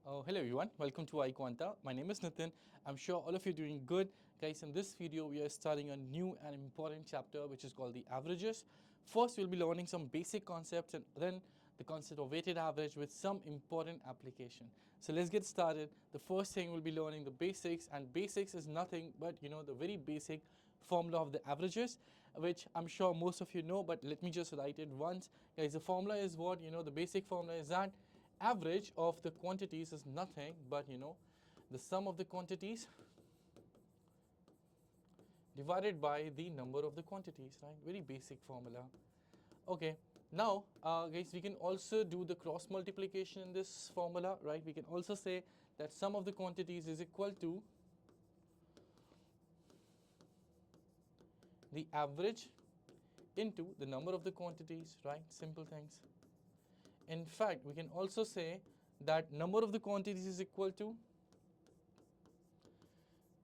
Hello everyone, welcome to iQuanta. My name is Nitin. I'm sure all of you are doing good. Guys, in this video we are starting a new and important chapter which is called the averages. First we'll be learning some basic concepts and then the concept of weighted average with some important application. So let's get started. The first thing we'll be learning the basics, and basics is nothing but the very basic formula of the averages, which I'm sure most of you know, but let me just write it once. Guys, the formula is what? The basic formula is that average of the quantities is nothing but the sum of the quantities divided by the number of the quantities, right? Very basic formula. Okay, now guys, we can also do the cross multiplication in this formula, right? We can also say that sum of the quantities is equal to the average into the number of the quantities, right? Simple things. In fact, we can also say that number of the quantities is equal to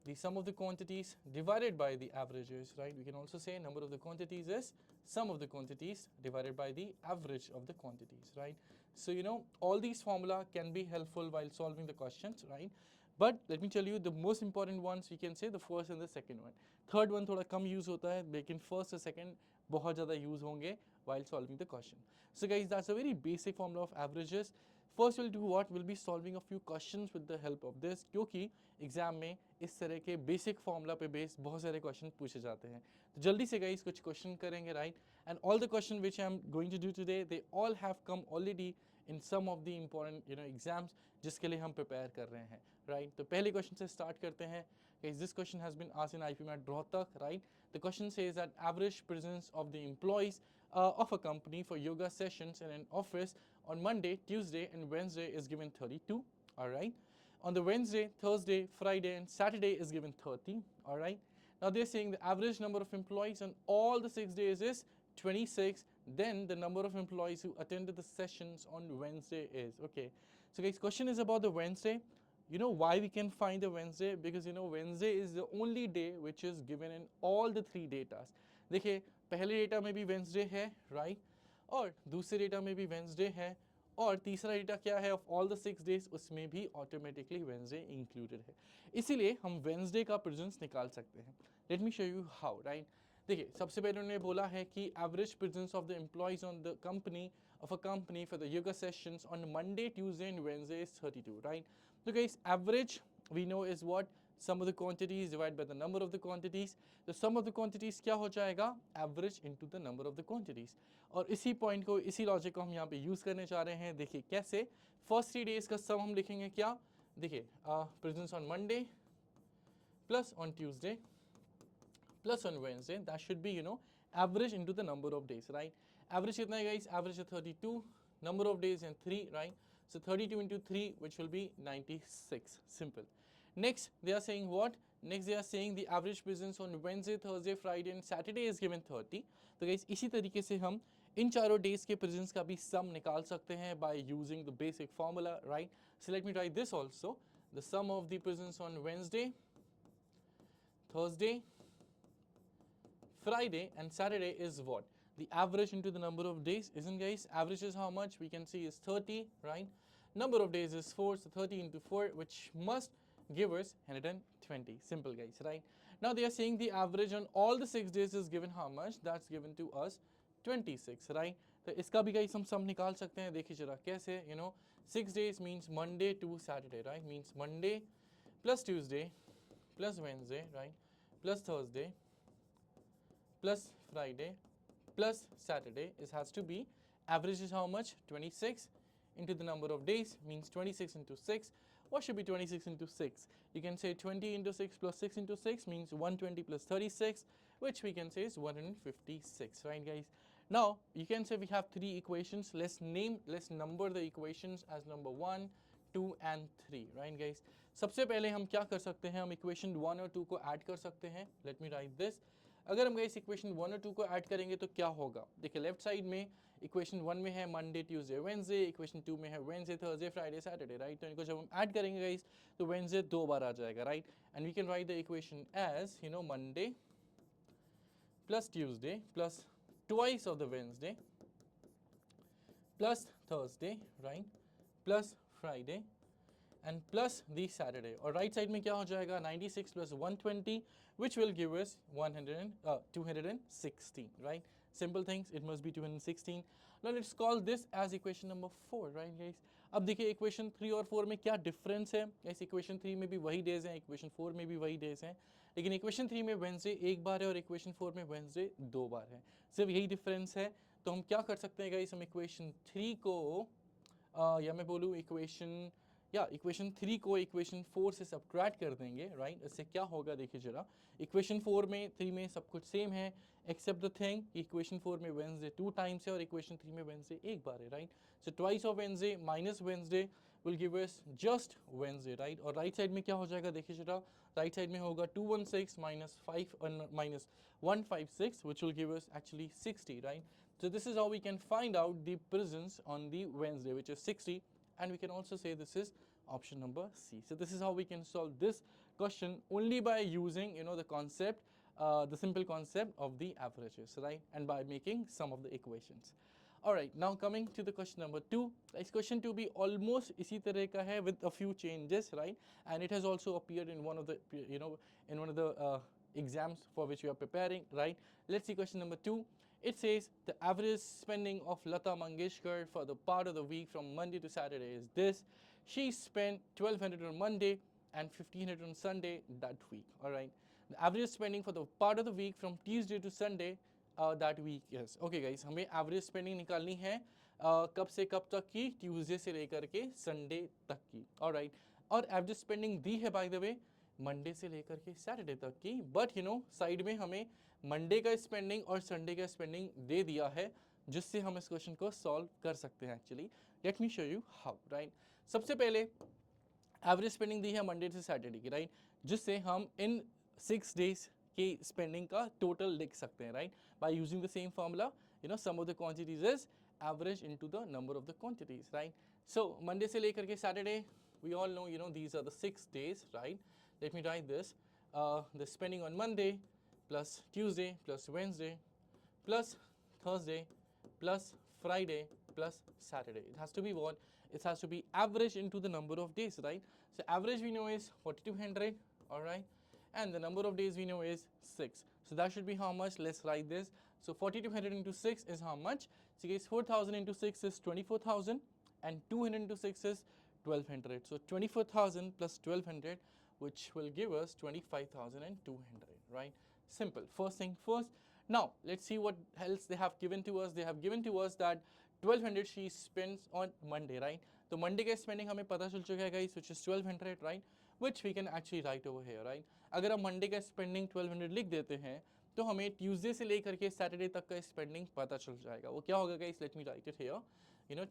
the sum of the quantities divided by the averages, right? We can also say number of the quantities is sum of the quantities divided by the average of the quantities, right? So, all these formula can be helpful while solving the questions, right? But let me tell you the most important ones, we can say the first and the second one. Third one थोड़ा कम use होता है, लेकिन first और second बहुत ज़्यादा use होंगे while solving the question. So guys, that's a very basic formula of averages. First we'll do what? We'll be solving a few questions with the help of this, क्योंकि exam में इस तरह के basic formula पे base बहुत सारे question पूछे जाते हैं. तो जल्दी से गाइस कुछ क्वेश्चन करेंगे, right? And all the question which I am going to do today, they all have come already in some of the important exams जिसके लिए हम प्रिपेयर कर रहे हैं, राइट? तो पहले क्वेश्चन से स्टार्ट करते हैं. Guys, this question has been asked in IPMAT Rohtak, right? The question says that average presence of the employees of a company for yoga sessions in an office on Monday, Tuesday, and Wednesday is given 32. All right. On the Wednesday, Thursday, Friday, and Saturday is given 30. All right. Now they're saying the average number of employees on all the 6 days is 26. Then the number of employees who attended the sessions on Wednesday is okay. So guys, question is about the Wednesday. You know why we can find the Wednesday? Because Wednesday is the only day which is given in all the 3 datas. देखिए पहले data में भी Wednesday है, right? और दूसरे data में भी Wednesday है, और तीसरा डेटा क्या है ऑफ ऑल द 6 डेज, उसमें भी ऑटोमेटिकली वेंसडे इंक्लूडेड है. इसीलिए हम वेंसडे का प्रेजेंस निकाल सकते हैं. Let me show you how, right? देखिए सबसे पहले उन्होंने बोला है कि average presence of the employees on the company of a company for the yoga sessions on Monday, Tuesday and Wednesday is 32, right? तो guys average we know is what? Sum of the quantities divided by the number of the quantities. The sum of the quantities क्या हो जाएगा? Average into the number of the quantities. और इसी point को, इसी logic को हम यहाँ पे यूज़ करने जा रहे हैं. देखिए कैसे. फर्स्ट 3 डेज का सम हम लिखेंगे क्या? देखिए presence on Monday plus on Tuesday plus on Wednesday, that should be average into the number of days, right? Average कितना है guys? Average is 32, number of days and 3, right? So 32 into 3, which will be 96. Simple. Next they are saying what? Next they are saying the average presence on Wednesday, Thursday, Friday and Saturday is given 30. तो guys इसी तरीके से हम इन चारों days के presence का भी सम निकाल सकते हैं by using the basic formula, right? So let me try this also. The sum of the presence on Wednesday, Thursday, Friday and Saturday is what? The average into the number of days, isn't guys? Average is how much? We can see is 30, right? Number of days is 4, so 30 into 4, which must give us 120. Simple guys, right? Now they are saying the average on all the 6 days is given how much? That's given to us 26, right? तो इसका भी guys हम सम निकाल सकते हैं. देखिए जरा कैसे, 6 days means Monday to Saturday, right? Means Monday plus Tuesday plus Wednesday, right? Plus Thursday plus Friday plus Saturday. It has to be average is how much? 26 into the number of days means 26 into 6. What should be 26 into 6? You can say 20 into 6 plus 6 into 6 means 120 plus 36, which we can say is 156, right guys? Now you can say we have 3 equations. Let's number the equations as number 1, 2 and 3, right guys? सबसे पहले हम क्या कर सकते हैं? हम equation 1 और 2 को ऐड कर सकते हैं. Let me right this. अगर हम इस इक्वेशन 1 और 2 को ऐड करेंगे तो क्या होगा? देखिए लेफ्ट साइड में इक्वेशन 1 में है मंडे, ट्यूसडे, वेडनेसडे. इक्वेशन 2 में है Wednesday, Thursday, Friday, Saturday, right? तो इनको जब हम ऐड करेंगे गाइस तो वेडनेसडे 2 बार आ जाएगा, right? And we can write the equation as Monday plus Tuesday plus twice of the Wednesday plus Thursday, right? Plus Friday and plus the Saturday. और right side में क्या हो जाएगा 96 plus 120 which will give us 216, right? Simple things, it must be 216. Now let's call this as equation number 4, right guys? अब देखिए equation 3 और 4 में क्या difference है? इस equation 3 में भी वही days हैं, equation 4 में भी वही days हैं, लेकिन equation 3 में Wednesday एक बार है और equation 4 में Wednesday 2 बार है, सिर्फ यही difference है. तो हम क्या कर सकते हैं गाइस, हम equation 3 को या मैं बोलूँ इक्वेशन 3 को इक्वेशन 4 से सब्ट्रैक्ट कर देंगे, राइट? इससे क्या होगा देखिए जरा, इक्वेशन 4 में 3 में सब कुछ सेम है एक्सेप्ट द थिंग इक्वेशन 4 में वेंसडे 2 टाइम्स है और इक्वेशन 3 में वेंसडे एक बार है, right? So twice of Wednesday minus Wednesday will give us just Wednesday, right? और राइट साइड में क्या हो जाएगा देखिए जरा, राइट साइड में होगा 216 minus 156 which will give us actually 60, right? So this is how we can find out the presence on the Wednesday, which is 60, and we can also say this is option number C. So this is how we can solve this question only by using the concept, the simple concept of the averages, right? And by making some of the equations. All right, now coming to the question number 2. This question 2 be almost इसी तरह का है with a few changes, right? And it has also appeared in one of the in one of the exams for which we are preparing, right? Let's see question number 2. It says the average spending of Lata Mangeshkar for the part of the week from Monday to Saturday is this. She spent 1200 on Monday and 1500 on Sunday that week. All right. The average spending for the part of the week from Tuesday to Sunday that week is. Okay guys, हमें average spending निकालनी है कब से कब तक की, Tuesday से लेकर के Sunday तक की. All right. और average spending दी है by the way मंडे से लेकर के सैटरडे तक की, बट साइड में हमें मंडे का स्पेंडिंग और संडे का स्पेंडिंग दे दिया है जिससे हम इस क्वेश्चन को सॉल्व कर सकते हैं actually. Late me show you how, right? सबसे पहले एवरेज स्पेंडिंग दी है मंडे से सैटरडे की, राइट? जिससे हम इन 6 डेज की स्पेंडिंग का टोटल लिख सकते हैं, right? By using the same formula, sum of the quantities is average into the number of the quantities, right? So Monday से लेकर के Saturday, we all know these are the 6 days, right? Let me write this. The spending on Monday plus Tuesday plus Wednesday plus Thursday plus Friday plus Saturday. It has to be what? It has to be average into the number of days, right? So average we know is 4200, all right? And the number of days we know is 6. So that should be how much? Let's write this. So 4200 into 6 is how much? So guys, 4000 into 6 is 24,000 and 200 into 6 is 1200. So 24,000 plus 1200 which will give us 25,200, right? Simple. First thing first. Now, let's see what else they have given to us. They have given to us that 1200 she spends on Monday, right? So Monday का spending हमें पता चल चुका है guys, which is 1200, right? Which we can actually write over here, right? अगर हम Monday का spending 1200 लिख देते हैं तो हमें Tuesday से लेकर के Saturday तक का spending पता चल जाएगा. वो क्या होगा guys? Let me write it here.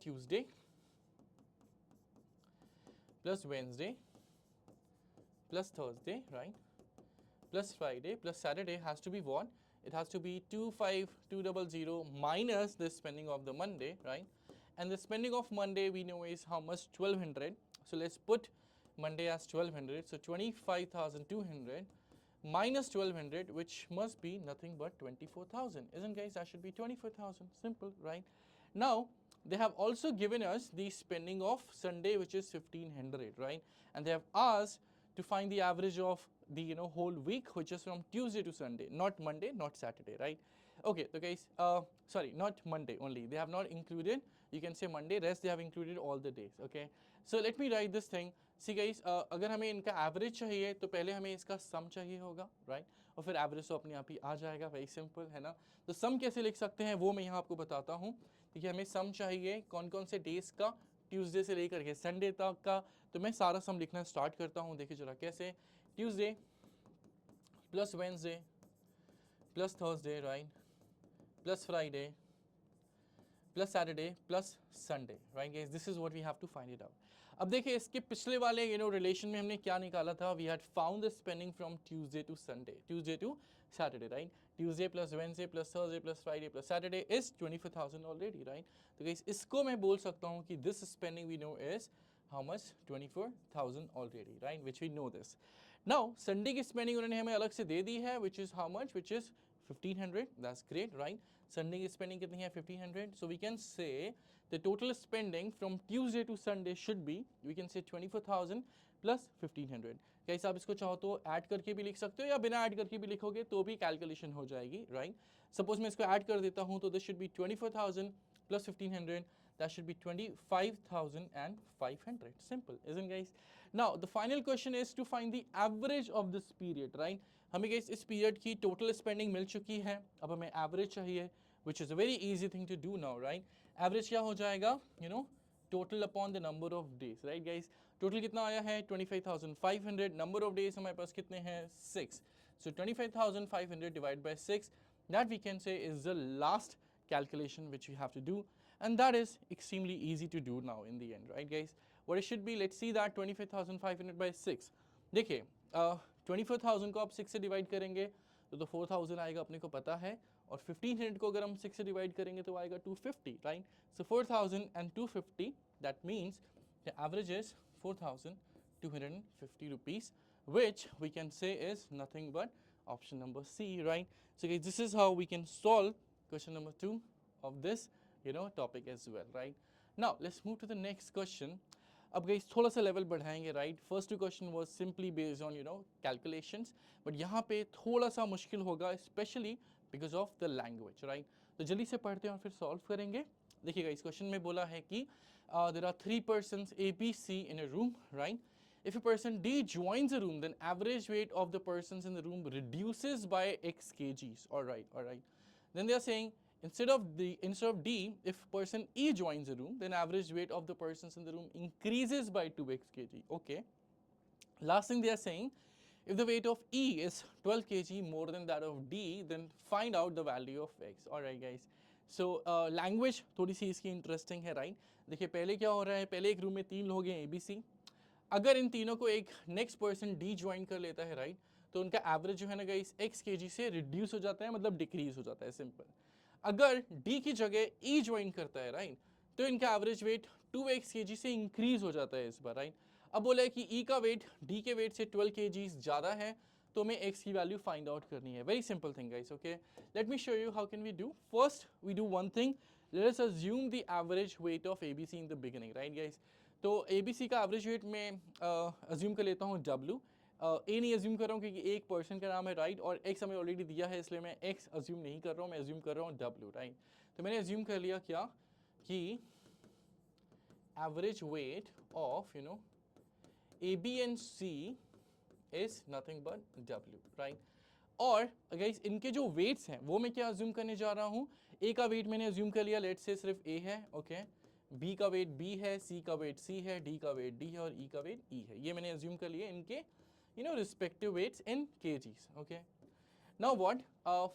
Tuesday plus Wednesday plus Thursday, right? Plus Friday plus Saturday has to be what? It has to be 25200 minus the spending of the Monday, right? And the spending of Monday we know is how much? 1200. So let's put Monday as 1200. So 25,200 minus 1200, which must be nothing but 24,000. Isn't guys? That should be 24,000. Simple, right? Now they have also given us the spending of Sunday, which is 1500, right? And they have asked to find the average of the whole week, which is from Tuesday to Sunday, not Monday, not Saturday, right? Okay, so guys, sorry, not Monday only. They have not included, you can say Monday, rest they have included all the days, okay? So let me write this thing. See guys, अगर हमें इनका average चाहिए तो पहले हमें इसका सम चाहिए होगा, राइट? और फिर एवरेज तो अपने आप ही आ जाएगा, वेरी सिंपल है ना? तो सम कैसे लिख सकते हैं वो मैं यहाँ आपको बताता हूँ. देखिए हमें सम चाहिए कौन कौन से डेज का, ट्यूसडे से लेकर के संडे तक का. तो मैं सारा सम लिखना स्टार्ट करता हूँ. देखिए जरा कैसे, Tuesday plus Wednesday plus Thursday, right? Plus Friday plus Saturday plus Sunday, right guys? This is what we have to find it out. अब देखिए इसके पिछले वाले रिलेशन में हमने क्या निकाला था. We had found the spending from Tuesday to Sunday, Tuesday to Saturday, right? Tuesday plus Wednesday plus Thursday plus Friday plus Saturday is 24,000 already, right? तो गाइस इसको मैं बोल सकता हूँ कि this spending we know is how much? 24,000 already, right? Which we know this. Now Sunday की spending उन्होंने हमें अलग से दे दी है, which is how much? Which is 1500. That's great, right? Sunday की spending कितनी है? 1500. So we can say the total spending from Tuesday to Sunday should be, we can say 24,000 plus 1500. कैसे आप इसको चाहो तो ऐड करके भी लिख सकते हो या बिना ऐड करके भी लिखोगे तो भी कैलकुलेशन हो जाएगी, राइट? सपोज मैं इसको ऐड कर देता हूँ तो this should be 24,000 plus 1500, that should be 25,500. Simple, isn't guys? Now the final question is to find the average of this period, right? हमें guys इस period की total spending मिल चुकी है, अब हमें average चाहिए, which is a very easy thing to do now, right? Average क्या हो जाएगा? You know, total upon the number of days, right guys? Total कितना आया है? 25,500. Number of days हमारे पास कितने हैं? 6. So 25,500 divided by 6, that we can say is the last calculation which we have to do, and that is extremely easy to do now in the end, right guys? What it should be, let's see that 25,500 by 6. देखिए 24,000 को आप 6 से divide करेंगे तो 4,000 आएगा, अपने को पता है, और 1500 को अगर हम 6 से डिवाइड करेंगे तो आएगा 250, right? So 4,000 and 250, that means the average is 4,250 rupees, which we can say is nothing but option number C, right? So guys, this is how we can solve question number 2 of this, you know, topic as well, right? Now let's move to the next question. अब guys थोड़ा सा level बढ़ाएंगे, right? First two question was simply based on, you know, calculations, but यहाँ पे थोड़ा सा मुश्किल होगा, specially because of the language, right? तो जल्दी से पढ़ते हैं और फिर सॉल्व करेंगे. देखिएगा, इस क्वेश्चन में बोला है कि there are 3 persons A, B, C in a room, right? If a person D joins a room, then average weight of the persons in the room reduces by X kgs. All right. Then they are saying instead of D, if person E joins a room, then average weight of the persons in the room increases by 2x kg. Okay. Last thing they are saying, if the weight of E is 12 kg more than that of D, then find out the value of X. All right, guys. So language थोड़ी सी इसकी interesting है, right? देखिए पहले क्या हो रहा है, पहले एक रूम में 3 लोग हैं ABC. अगर इन तीनों को एक नेक्स्ट पर्सन D ज्वाइन कर लेता है, राइट, तो उनका एवरेज जो है ना गाइस X kg से रिड्यूस हो जाता है, मतलब डिक्रीज हो जाता है, सिंपल. अगर D की जगह E ज्वाइन करता है, राइट, तो इनका एवरेज वेट 2x kg से इंक्रीज हो जाता है इस बार, राइट? अब बोला है कि E का वेट D के वेट से 12 kg ज़्यादा है, तो हमें X की वैल्यू फाइंड आउट करनी है. Very simple thing guys, okay. Let me show you how can we do. First we do one thing, let us assume the average weight of ABC in the beginning, right guys? तो ABC का average weight में assume कर लेता हूँ W. ए नहीं assume कर रहा हूँ क्योंकि एक पर्सन का नाम है, राइट, और X हमें ऑलरेडी दिया है, इसलिए मैं X अज्यूम नहीं कर रहा हूँ, मैं अज्यूम कर रहा हूँ W, राइट? तो मैंने अज्यूम कर लिया क्या कि average weight of, you know, AB and C is nothing but W, right? और गाइस इनके जो वेट्स हैं वो मैं क्या अज्यूम करने जा रहा हूँ, A का वेट मैंने अज्यूम कर लिया, लेट्स से सिर्फ A है, ओके. B का वेट B है, C का वेट C है, D का वेट D है और E का वेट E है. ये मैंने अज्यूम कर लिए इनके, you know, respective weights in kgs, okay. Now what?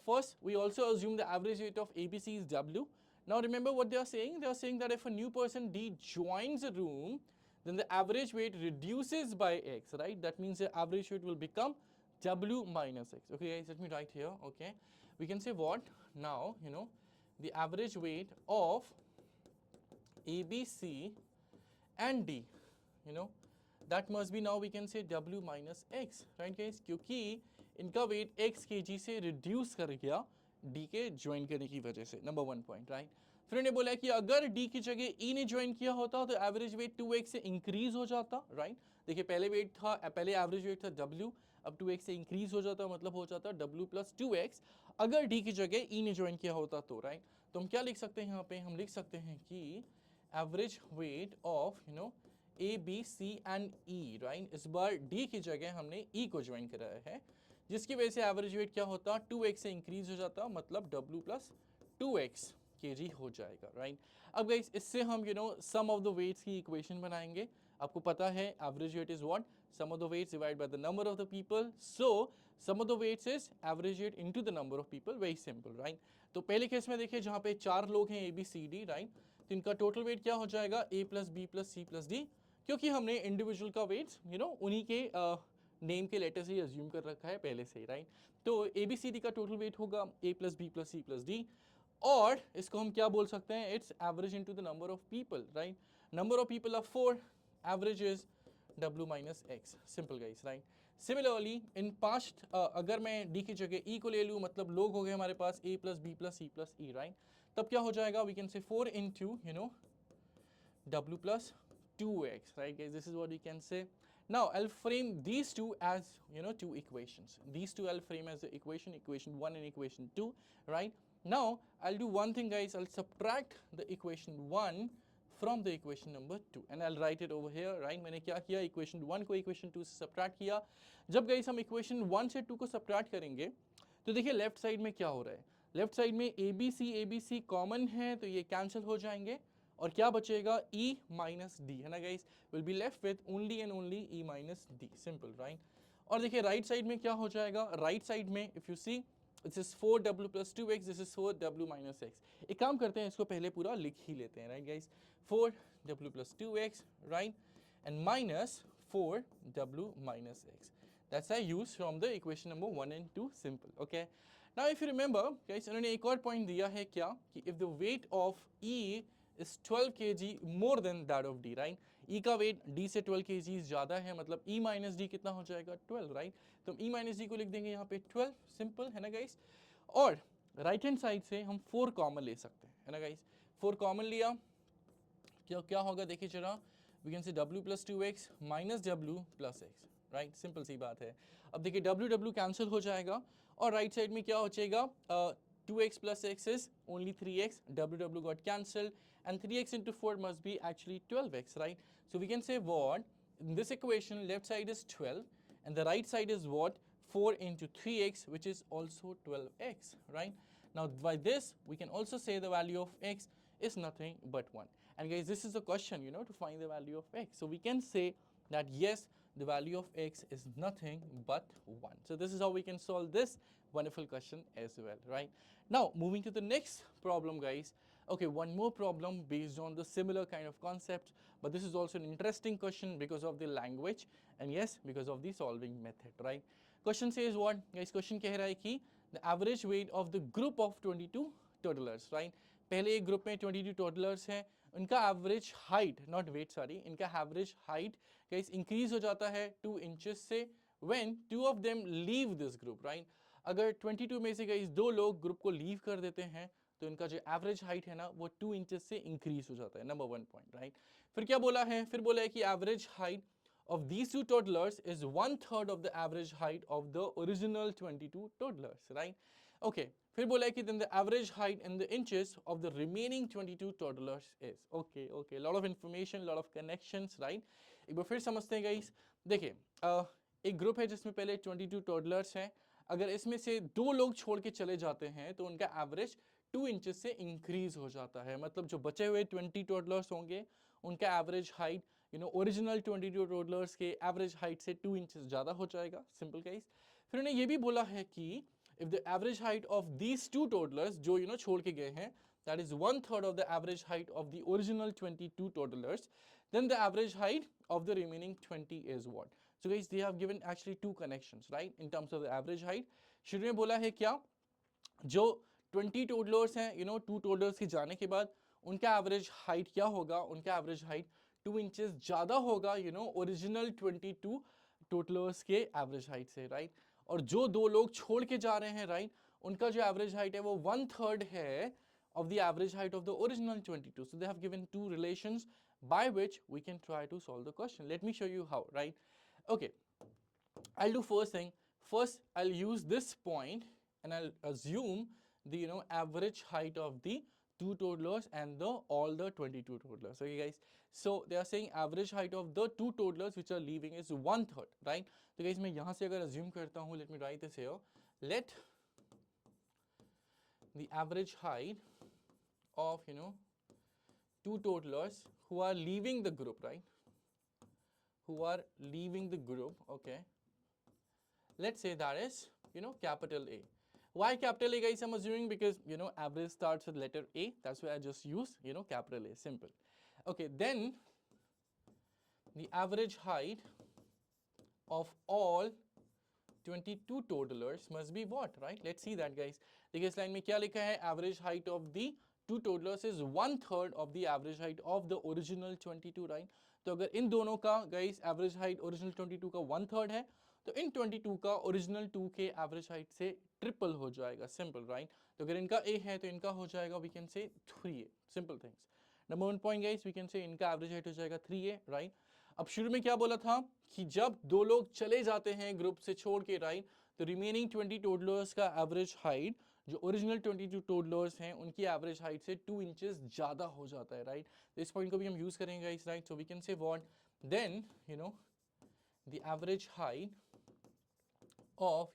First we also assume the average weight of ABC is W. Now remember what they are saying? They are saying that if a new person D joins a room, then the average weight reduces by X, right? That means the average weight will become W minus X. Okay guys, let me write here, okay. We can say what? Now, you know, the average weight of ABC and D, you know, that must be, now we can say W minus X, right guys? क्योंकि इनका wait X kg से reduce कर गया D के join करने की वजह से. Number 1 point, right? फिर ने बोला कि अगर D की जगह E ने ज्वाइन किया होता तो एवरेज वेट 2x से इंक्रीज हो जाता, राइट? देखिए पहले वेट था, पहले एवरेज वेट था W, अब 2x से इंक्रीज हो जाता, मतलब हो जाता W प्लस 2x अगर D की जगह E ने ज्वाइन किया होता तो, राइट? तो हम क्या लिख सकते हैं यहाँ पे, हम लिख सकते हैं कि average weight of, you know, A, B, C and E, right? इस बार D की जगह हमने E को ज्वाइन कराया है, जिसकी वजह से एवरेज वेट क्या होता, 2x से इंक्रीज हो जाता, मतलब W प्लस 2x kg हो जाएगा, राइट? अब गाइस इससे हम, you know, sum of the weights की इक्वेशन बनाएंगे. आपको पता है average weight is what, sum of the weights divide by the number of the people. So sum of the weights is average weight into the number of people. Very simple, right? तो पहले case में देखिए जहाँ पे 4 लोग हैं ABCD, right, तो इनका टोटल वेट क्या हो जाएगा, A plus B plus C plus D, क्योंकि हमने इंडिविजुअल का वेट्स, यू नो, उन्हीं के नेम के लेटर से ही अज्यूम कर रखा है पहले से ही, राइट? तो ABCD का टोटल वेट होगा A plus B plus C plus D, और इसको हम क्या बोल सकते हैं, it's average into the number of people, right? Number of people are 4, average is W minus X. Simple guys, right? Similarly in past अगर मैं D की जगह E को ले लूँ, मतलब लोग हो गए हमारे पास A plus B plus C plus E, right? तब क्या हो जाएगा, we can say 4 into, you know, w plus 2x, right guys? This is what we can say. Now I'll frame these two as, you know, two equations. These two I'll frame as the equation 1 and equation 2, right? Now I'll do one thing guys, I'll subtract the equation 1 from the equation number 2 and I'll write it over here, right? मैंने क्या किया, equation 1 को equation 2 से subtract किया. जब guys हम equation 1 से 2 को subtract करेंगे तो देखिए लेफ्ट साइड में क्या हो रहा है. लेफ्ट साइड में ABC कॉमन है तो ये कैंसिल हो जाएंगे और क्या बचेगा, E माइनस डी, है ना guys? Will be left with only and only E minus D, simple, right? और देखिए राइट साइड में क्या हो जाएगा, राइट साइड में if you see this is 4w plus 2x, this is 4w minus x. एक काम करते हैं, इसको पहले पूरा लिख ही लेते हैं, right guys? 4w plus 2x, right, and minus 4w minus x. That's I use from the equation number 1 and 2, simple, okay? Now if you remember guys, इन्होंने एक और पॉइंट दिया है क्या, कि if the weight of E is 12 kg more than that of D, right? E का weight D से 12 kg ज़्यादा है, मतलब E minus D कितना हो जाएगा, 12, right? तो हम E minus D को लिख देंगे यहाँ पे 12, सिंपल, है ना गाइस? और राइट हैंड साइड से हम 4 कॉमन ले सकते हैं, है ना गाइस? 4 कॉमन लिया, क्या होगा देखिए जरा, we can say w plus 2x minus w plus x, right? Simple सी बात है. अब देखिए w कैंसिल हो जाएगा और राइट साइड में क्या हो जाएगा, 2x plus x is only 3x, w got cancelled, and 3x into 4 must be actually 12x, right? So we can say what, in this equation left side is 12 and the right side is what, 4 into 3x, which is also 12x, right? Now by this we can also say the value of x is nothing but 1. And guys, this is the question, you know, to find the value of x. So we can say that yes, the value of x is nothing but 1. So this is how we can solve this wonderful question as well, right? Now moving to the next problem guys. Okay, one more problem based on the similar kind of concept, but this is also an interesting question because of the language and yes, because of the solving method, right? Question says what guys, question कह रहा है कि the average weight of the group of 22 toddlers, right? पहले एक group में 22 toddlers हैं, उनका average height, not weight sorry, इनका एवरेज हाइट गाइस इंक्रीज हो जाता है 2 इंचेस से when 2 of them leave this group, right? अगर 22 में से गाइस 2 लोग ग्रुप को लीव कर देते हैं तो इनका जो एवरेज हाइट है ना वो 2 इंचेस से इंक्रीज हो जाता है, नंबर 1 पॉइंट, राइट? फिर क्या बोला है, फिर बोला है कि average height of these two toddlers is 1/3 of the average height of the original 22 toddlers, right? Okay, फिर बोला है कि then the average height in the inches of the remaining 22 toddlers is. Okay, lot of information, lot of connections, right? एक बार फिर समझते हैं guys. देखिए एक ग्रुप है जिसमें पहले 22 toddlers हैं, अगर इसमें से 2 लोग छोड़ के चले जाते हैं तो उनका एवरेज 2 इंचेस से इंक्रीज हो जाता है, मतलब जो बचे हुए 20 टोडलर्स होंगे उनका average height, you know, original 22 toddlers के एवरेज हाइट से 2 इंचेस ज़्यादा हो जाएगा, सिंपल गाइस. फिर उन्हें ये भी बोला है कि if the average height of these 2 toddlers जो यू नो छोड़ के गए हैं, that is 1/3 of the average height of the original 22 toddlers, then the average height of the remaining 20 is what? So guys, they have given actually 2 connections, right, in terms of the average height. शुरू में बोला है क्या, जो 20 toddlers हैं, you know, 2 toddlers के जाने के बाद उनका एवरेज हाइट क्या होगा, उनका एवरेज हाइट 2 इंचेस ज़्यादा होगा, यू नो, ओरिजिनल 22 टोडलर्स के एवरेज हाइट से, राइट? और जो 2 लोग छोड़ के जा रहे हैं, राइट, उनका जो एवरेज हाइट है वो 1/3 है of the average height of the original 22. So they have given 2 relations by which we can try to solve the question. Let me show you how, right? Okay, I'll do first thing. First, I'll use this point and I'll assume the, you know, average height of the 2 toddlers and the all the 22 toddlers. Okay guys, so they are saying average height of the 2 toddlers which are leaving is 1/3, right? So guys, मैं यहाँ से अगर assume करता हूँ, let me write this here. Let the average height of, you know, 2 toddlers who are leaving the group, right? Who are leaving the group, okay? Let's say that is, you know, capital A. Why capital A guys I'm assuming? Because, you know, average starts with letter A. That's why I just use, you know, capital A, simple. Okay, then the average height of all 22 toddlers must be what, right? Let's see that guys. देखिए इस line में क्या लिखा है, average height of the 2 toddlers is 1/3 of the average height of the original 22, right? तो अगर इन दोनों का गाइस एवरेज हाइट ओरिजिनल 22 का 1/3 है तो इन 22 का ओरिजिनल 2 के एवरेज हाइट से ट्रिपल हो जाएगा, सिंपल, राइट? तो अगर इनका A है तो इनका हो जाएगा, we can say 3A, simple things. Number 1 point guys we can say इनका एवरेज हाइट हो जाएगा 3a, राइट। अब शुरू में क्या बोला था कि जब दो लोग चले जाते हैं ग्रुप से छोड़ के, राइट, तो रिमेनिंग 20 टोडलर्स का एवरेज हाइट जो ओरिजिनल 22 टोडलर्स हैं उनकी एवरेज हाइट से 2 इंचेस ज़्यादा हो जाता है, राइट। तो इस पॉइंट को भी हम यूज़ करेंगे guys, right. So we can say what then the average height of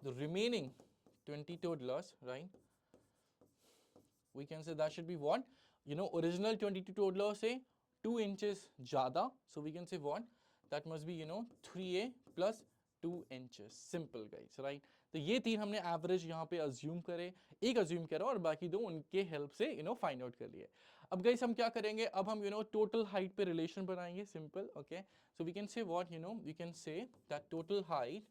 the remaining 20 toddlers, right, we can say that should be what original 22 toddlers say 2 inches ज़्यादा, so we can say what that must be 3a plus 2 inches, simple guys, right। तो ये तीन हमने average यहाँ पे assume करे, एक assume करा और बाकी दो उनके हेल्प से फाइंड आउट कर लिए। अब गाइस हम क्या करेंगे, अब हम टोटल हाइट पे रिलेशन बनाएंगे, simple, okay. So we can say what we can say that total height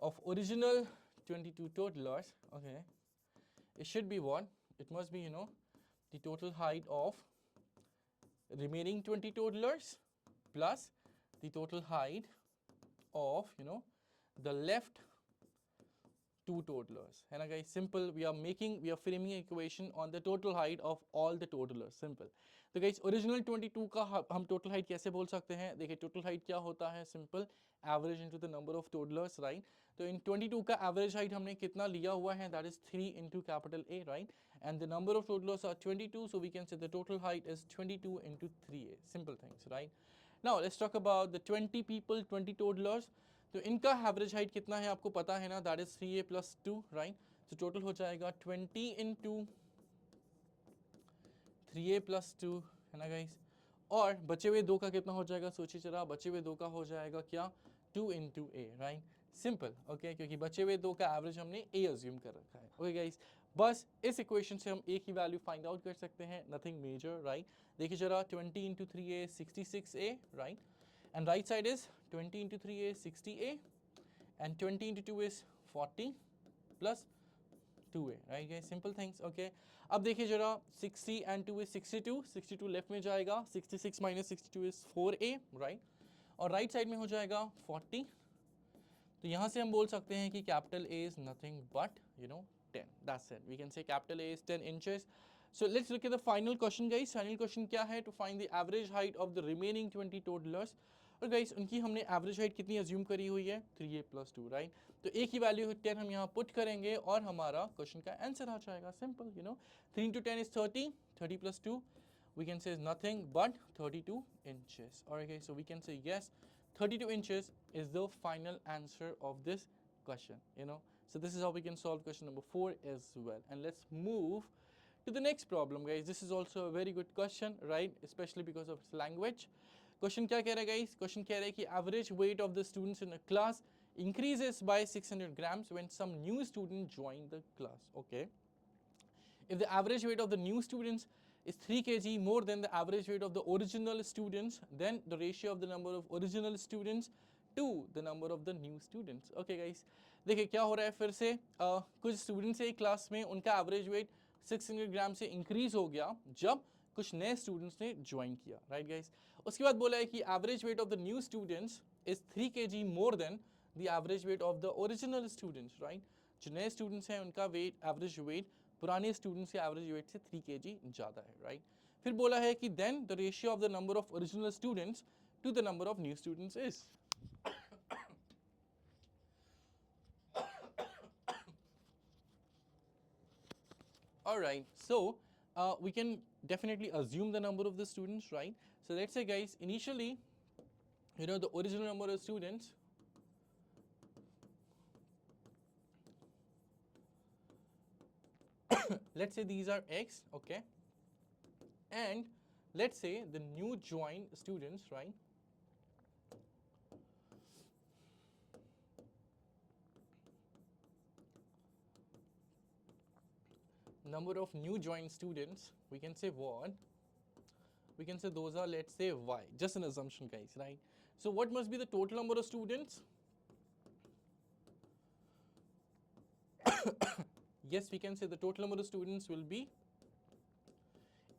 of original 22 toddlers, okay, it should be what it must be the total height of remaining 20 toddlers plus the total height of the left 2 toddlers, है ना guys, simple, we are framing an equation on the total height of all the toddlers, simple। तो guys original 22 का हम total height कैसे बोल सकते हैं, देखिए total height क्या होता है, simple, average into the number of toddlers, right। तो इन 22 का average height हमने कितना लिया हुआ है, that is 3 into capital A, right, and the number of toddlers are 22, so we can say the total height is 22 into 3a, simple things, right। now let's talk about the 20 people, 20 toddlers। तो इनका average height कितना है आपको पता है ना, that is 3a plus 2, right. तो total हो जाएगा 20 into 3a plus 2, है ना गाइस। और बचे हुए दो का कितना हो जाएगा, सोचिए जरा, बचे हुए दो का हो जाएगा क्या, 2 into a, right, simple, okay, क्योंकि बचे हुए दो का एवरेज हमने a अज्यूम कर रखा है, ओके गाइस। बस इस इक्वेशन से हम a की वैल्यू फाइंड आउट कर सकते हैं, नथिंग मेजर, राइट। देखिए जरा, 20 into 3a 66a, right, and right side is 20 into 3a 60a and 20 into 2 is 40 plus 2a, right guys, simple things, okay। अब देखिए जरा, 60 and 2 is 62, 62 लेफ्ट में जाएगा, 66 minus 62 is 4a, right, और right side में हो जाएगा 40। तो यहाँ से हम बोल सकते हैं कि capital A is nothing but 10, that's it, we can say capital A is 10 inches। So let's look at the final question guys। final question क्या है, to find the average height of the remaining 20 toddlers। और guys उनकी हमने average height कितनी assume करी हुई है, 3a plus 2, right. तो a की वैल्यू 10 हम यहाँ पुट करेंगे और हमारा क्वेश्चन का आंसर आ जाएगा, simple, 3 into 10 is 30, 30 plus 2 we can say is nothing but 32 inches, alright guys, so we can say yes, 32 inches is the final answer of this question, so this is how we can solve question number 4 as well। And let's move to the next problem guys। This is also a very good question, right, especially because of its language। Question क्या कह रहा है guys, question कह रहा है कि average weight of the students in a class increases by 600 grams when some new student join the class, okay। if the average weight of the new students is 3 kg more than the average weight of the original students, then the ratio of the number of original students to the number of the new students, okay guys। देखिए क्या हो रहा है, फिर से कुछ students एक class में उनका एवरेज वेट 600 ग्राम से इंक्रीज हो गया जब कुछ नए स्टूडेंट्स ने ज्वाइन किया, राइट गाइस। उसके बाद बोला है कि average weight of the new students is 3 kg more than the average weight of the original students, right. जो नए स्टूडेंट्स हैं उनका वेट, एवरेज वेट पुराने स्टूडेंट्स के एवरेज वेट से 3 kg ज़्यादा है, राइट। फिर बोला है कि then the ratio of the number of original students to the number of new students is alright, so we can definitely assume the number of the students, right। so let's say guys, initially the original number of students let's say these are x, okay, and let's say the new joined students, right, number of new joined students, we can say what, we can say those are, let's say y, just an assumption guys, right। so what must be the total number of students yes, we can say the total number of students will be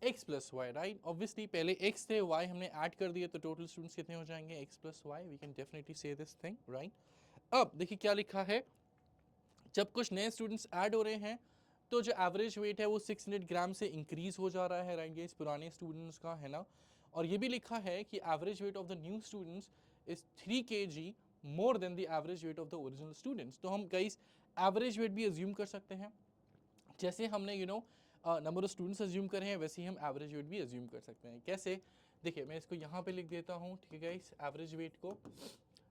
x plus y, right। obviously पहले x थे, y हमने add कर दिया, तो total students कितने हो जाएंगे, x plus y, we can definitely say this thing, right। अब देखिए क्या लिखा है, जब कुछ नए स्टूडेंट्स ऐड हो रहे हैं तो जो एवरेज वेट है वो 600 ग्राम से इंक्रीज हो जा रहा है, राइट गाइस, पुराने स्टूडेंट्स का, है ना। और ये भी लिखा है कि average weight of the new students is 3 kg more than the average weight of the original students. तो हम गाइस एवरेज वेट भी अज्यूम कर सकते हैं, जैसे हमने नंबर ऑफ स्टूडेंट्स अज्यूम करे हैं वैसे ही हम एवरेज वेट भी अज्यूम कर सकते हैं। कैसे, देखिए मैं इसको यहाँ पे लिख देता हूँ, ठीक है गाइस। एवरेज वेट को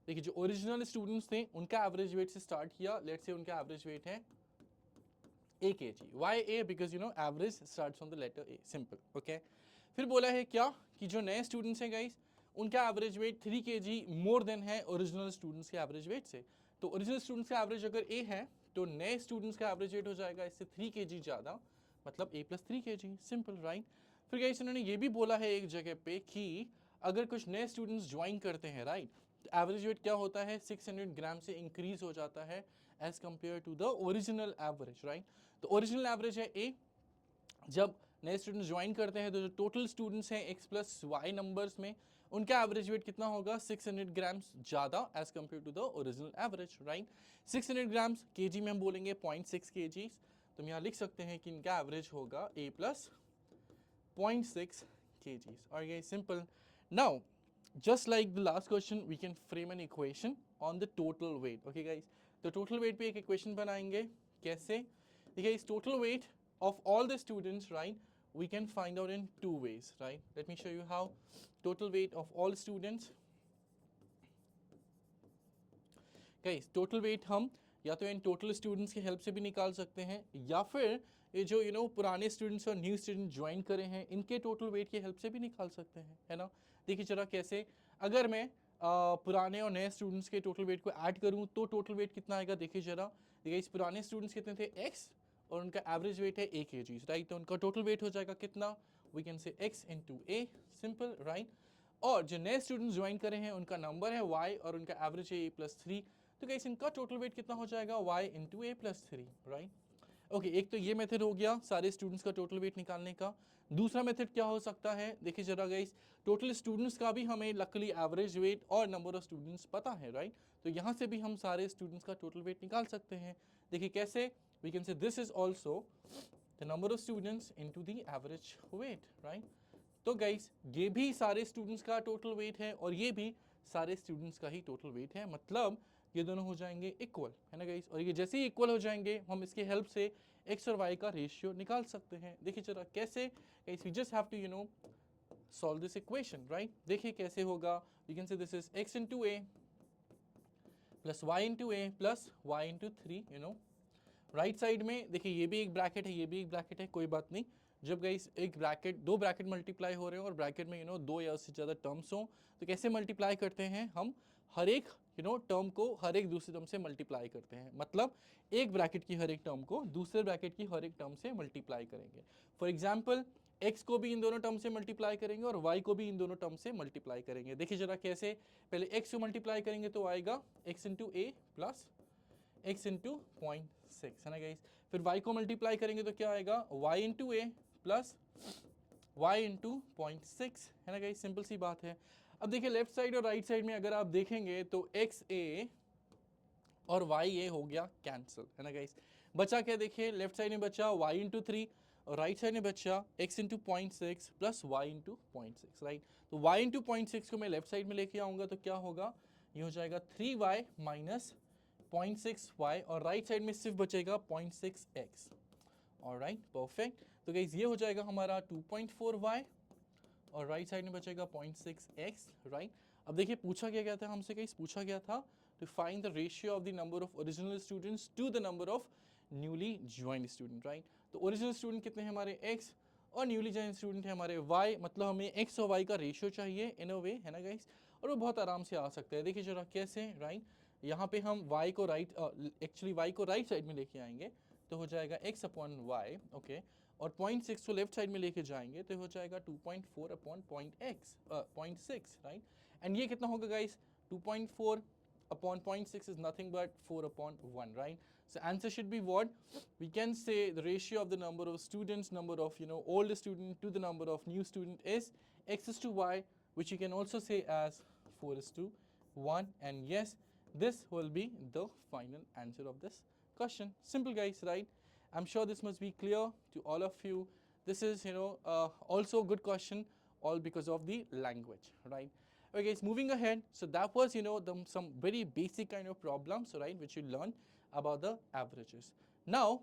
देखिए, जो ओरिजिनल स्टूडेंट्स थे उनका एवरेज वेट से स्टार्ट किया, लेट्स से उनका एवरेज वेट है a kg। why a? because average starts from the letter a, simple, okay. फिर बोला है क्या कि जो नए स्टूडेंट्स हैं गाइस उनका average wait 3 kg more than है ओरिजिनल स्टूडेंट्स के एवरेज वेट से। तो ओरिजिनल स्टूडेंट्स का एवरेज अगर a है तो नए स्टूडेंट्स का एवरेज वेट हो जाएगा इससे 3 kg ज़्यादा, मतलब a + 3 kg, सिंपल, राइट। फिर गाइस इन्होंने ये भी बोला है एक जगह पे कि अगर कुछ नए स्टूडेंट्स ज्वाइन करते हैं, राइट, तो एवरेज वेट क्या होता है 600 ग्राम से इंक्रीज हो जाता है as compare to the original average, right. तो ओरिजिनल एवरेज है a, जब नए स्टूडेंट्स ज्वाइन करते हैं तो जो टोटल स्टूडेंट्स हैं x + y नंबर्स में उनका एवरेज वेट कितना होगा 600 ग्राम्स ज़्यादा as compare to the original average, right. 600 grams kg में हम बोलेंगे 0.6 kg, तो हम यहाँ लिख सकते हैं कि इनका एवरेज होगा a + 0.6 kg। और ये simple. Now just like the last question we can frame an equation on the total weight, okay guys। तो total weight पे एक equation बनाएंगे, कैसे, देखिए इस total weight of all the students, right, we can find out in two ways, right। let me show you how। total weight of all students, guys total weight हम या तो in total students की help से भी निकाल सकते हैं, या फिर ये जो पुराने स्टूडेंट्स और न्यू स्टूडेंट ज्वाइन करे हैं इनके टोटल वेट की हेल्प से भी निकाल सकते हैं, है ना। देखिए जरा कैसे, अगर मैं पुराने और नए स्टूडेंट्स के टोटल वेट को ऐड करूं तो टोटल वेट कितना आएगा, देखिए जरा। देखिए इस पुराने स्टूडेंट्स कितने थे x और उनका एवरेज वेट है a kg, राइट। तो उनका टोटल वेट हो जाएगा कितना, we can say x × a, simple, right. और जो नए स्टूडेंट्स ज्वाइन करे हैं उनका नंबर है y और उनका एवरेज है a + 3, तो गाइस इनका टोटल वेट कितना हो जाएगा y × a + 3, राइट। ओके, एक तो ये मेथड हो गया सारे स्टूडेंट्स का टोटल वेट निकालने का। दूसरा मेथड क्या हो सकता है, देखिए जरा गाइस, टोटल स्टूडेंट्स का भी हमें लकली एवरेज वेट और नंबर ऑफ स्टूडेंट्स पता है, राइट। तो यहाँ से भी हम सारे स्टूडेंट्स का टोटल वेट निकाल सकते हैं। देखिए कैसे, we can say this is also the number of students into the average weight, right. तो गाइस ये भी सारे स्टूडेंट्स का टोटल वेट है और ये भी सारे स्टूडेंट्स का ही टोटल वेट है, मतलब ये दोनों हो जाएंगे इक्वल, है ना गाइस। और ये जैसे ही इक्वल हो जाएंगे हम इसकी हेल्प से x और y का रेशियो निकाल सकते हैं। देखिए जरा कैसे, guys we just have to solve this equation, right. देखिए कैसे होगा, we can say this is x × a + y × a + y × 3, right side में देखिए ये भी एक ब्रैकेट है, ये भी एक ब्रैकेट है, कोई बात नहीं। जब गाइस एक ब्रैकेट, दो ब्रैकेट मल्टीप्लाई हो रहे हो और ब्रैकेट में दो या उससे ज़्यादा टर्म्स हो, तो कैसे मल्टीप्लाई करते हैं हम, हर एक टर्म को हर एक दूसरे टर्म से मल्टीप्लाई करते हैं, मतलब एक ब्रैकेट की हर एक टर्म को दूसरे ब्रैकेट की हर एक टर्म से मल्टीप्लाई करेंगे। फॉर एग्जाम्पल x को भी इन दोनों टर्म से मल्टीप्लाई करेंगे और y को भी इन दोनों टर्म से मल्टीप्लाई करेंगे। देखिए जरा कैसे, पहले x को मल्टीप्लाई करेंगे तो आएगा x × a + x × 0.6, है ना गाइस। फिर y को मल्टीप्लाई करेंगे तो क्या आएगा y × a + y × 0.6, है ना गाइस, सिंपल सी बात है। अब देखिए लेफ्ट साइड और राइट साइड में अगर आप देखेंगे तो xa और ya हो गया कैंसिल, है ना गाइस। बचा क्या, देखिए लेफ्ट साइड में बचा y × 3 और राइट साइड में बचा x × 0.6 + y × 0.6, राइट। तो y × 0.6 को मैं लेफ्ट साइड में लेके आऊँगा तो क्या होगा, ये हो जाएगा 3y - 0.6y और राइट साइड में सिर्फ बचेगा 0.6x, ऑलराइट, परफेक्ट। तो गाइस ये हो जाएगा हमारा 2.4y और राइट साइड में बचेगा 0.6x, राइट। अब देखिए पूछा क्या था हमसे, गाइस पूछा गया था to find the ratio of the number of original students to the number of newly joined student, right. तो ओरिजिनल स्टूडेंट कितने हैं हमारे x और न्यूली ज्वाइंड स्टूडेंट है हमारे y, मतलब हमें x और y का रेशियो चाहिए इन अ वे, है ना गाइस। और वो बहुत आराम से आ सकता है, देखिए जरा कैसे, राइट। यहाँ पे हम y को एक्चुअली y को राइट साइड में लेके आएंगे तो हो जाएगा x/y, ओके। और 0.6 को लेफ्ट साइड में लेके जाएंगे तो हो जाएगा 2.4/0.6, राइट। एंड ये कितना होगा guys, 2.4/0.6 is nothing but 4/1, right? So answer should be what? We can say the ratio of the number of students, number of old student to the number of new student is x/y, which you can also say as 4/1. And yes, this will be the final answer of this question. Simple guys, right? I'm sure this must be clear to all of you. This is, also a good question, all because of the language, right? Okay, guys, moving ahead. So that was, some very basic kind of problems, right, which you learned about the averages. Now,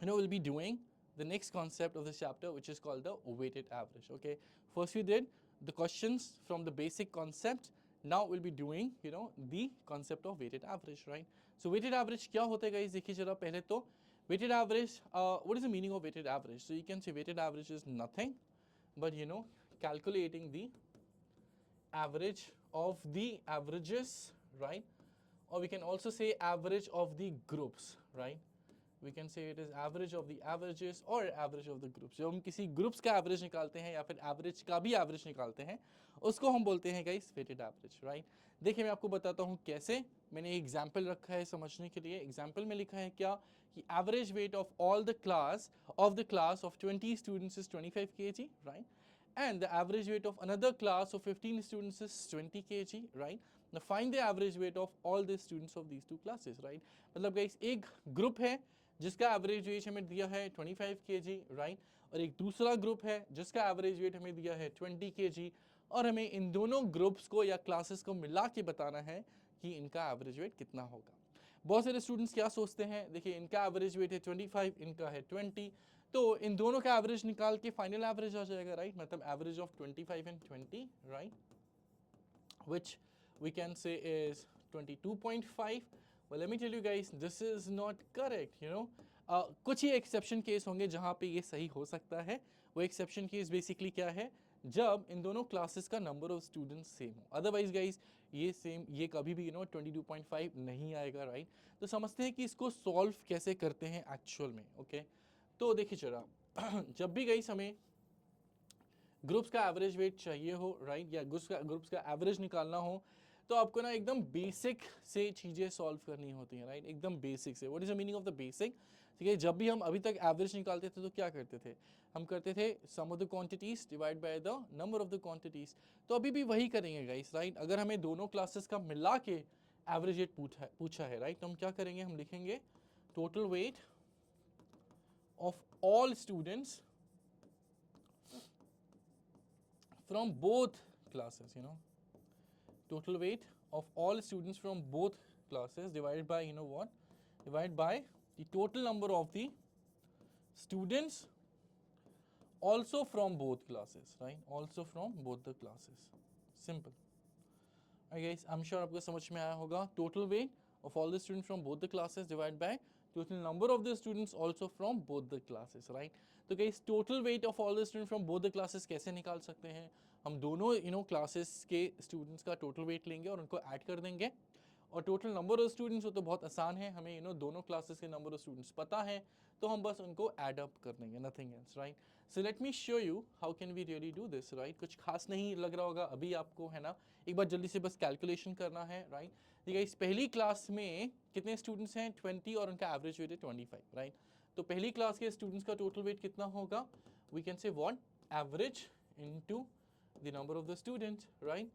we'll be doing the next concept of this chapter, which is called the weighted average. Okay, first we did the questions from the basic concept. Now we'll be doing, the concept of weighted average, right? So weighted average क्या होता है guys? देखिए जरा पहले तो weighted average. What is the meaning of weighted average? So you can say weighted average is nothing but calculating the average of the averages, right? Or we can also say average of the groups, right? We can say it is average of the averages or average of the groups. जब हम किसी groups का average निकालते हैं या फिर average का भी एवरेज निकालते हैं, उसको हम बोलते हैं गाइस वेटेड एवरेज, राइट? देखिए मैं आपको बताता हूँ कैसे. मैंने एग्जाम्पल रखा है समझने के लिए. एग्जाम्पल में लिखा है क्या कि average weight of all the class of 20 students is 25 kg, right? And the average weight of another class of 15 students is 20 kg, right? Now find the average weight of all the students of these two classes, right? मतलब guys एक group है जिसका average weight हमें दिया है 25 kg, right? और एक दूसरा ग्रुप है जिसका एवरेज वेट हमें दिया है 20 kg, और हमें इन दोनों ग्रुप्स को या क्लासेस को मिला के बताना है कि इनका एवरेज वेट कितना होगा. बहुत सारे स्टूडेंट्स क्या सोचते हैं, देखिए इनका एवरेज वेट है 25, इनका है 20, तो इन दोनों का एवरेज निकाल के फाइनल एवरेज आ जाएगा, राइट? मतलब average of 25 and 20, right? Which we can say is 22.5. Well, let me tell you guys, this is not correct, कुछ ही एक्सेप्शन केस होंगे जहाँ पे ये सही हो सकता है. वो एक्सेप्शन केस बेसिकली क्या है, जब इन दोनों क्लासेस का नंबर ऑफ स्टूडेंट्स सेम हो. अदरवाइज गाइस ये कभी भी 22.5 नहीं आएगा, राइट? तो समझते हैं कि इसको सॉल्व कैसे करते हैं एक्चुअल में. ओके, तो देखिए जरा जब भी गाइस हमें ग्रुप्स का एवरेज वेट चाहिए हो, राइट, या ग्रुप्स का एवरेज निकालना हो, तो आपको ना एकदम बेसिक से चीज़ें सॉल्व करनी होती हैं, राइट? एकदम बेसिक से. What is the meaning of the basic? ठीक है, जब भी हम अभी तक एवरेज निकालते थे तो क्या करते थे, हम करते थे sum of the quantities divide by the number of the quantities. तो अभी भी वही करेंगे गाइस, राइट? अगर हमें दोनों क्लासेस का मिला के एवरेज वेट पूछा है, राइट, तो हम क्या करेंगे, हम लिखेंगे total weight of all students from both classes, total weight of all students from both classes divided by, what, divided by the total number of the students also from both classes, right? Also from both the classes. Simple. Alright guys, I'm sure आपको समझ में आया होगा. Total weight of all the students from both the classes divided by total number of the students also from both the classes, right? तो guys total weight of all the students from both the classes कैसे निकाल सकते हैं, हम दोनों classes के students का total wait लेंगे और उनको ऐड कर देंगे. और टोटल नंबर ऑफ स्टूडेंट्स हो तो बहुत आसान है, हमें दोनों क्लासेस के नंबर ऑफ स्टूडेंट्स पता है, तो हम बस उनको ऐड अप कर देंगे, nothing else, right? So let me show you how can we really do this, right? कुछ खास नहीं लग रहा होगा अभी आपको, है ना? एक बार जल्दी से बस कैलकुलेशन करना है, राइट? देखिए इस पहली क्लास में कितने स्टूडेंट्स हैं, 20, और उनका एवरेज वेट है 25, राइट? तो पहली क्लास के स्टूडेंट्स का टोटल वेट कितना होगा, we can say what, average into the number of the students, right?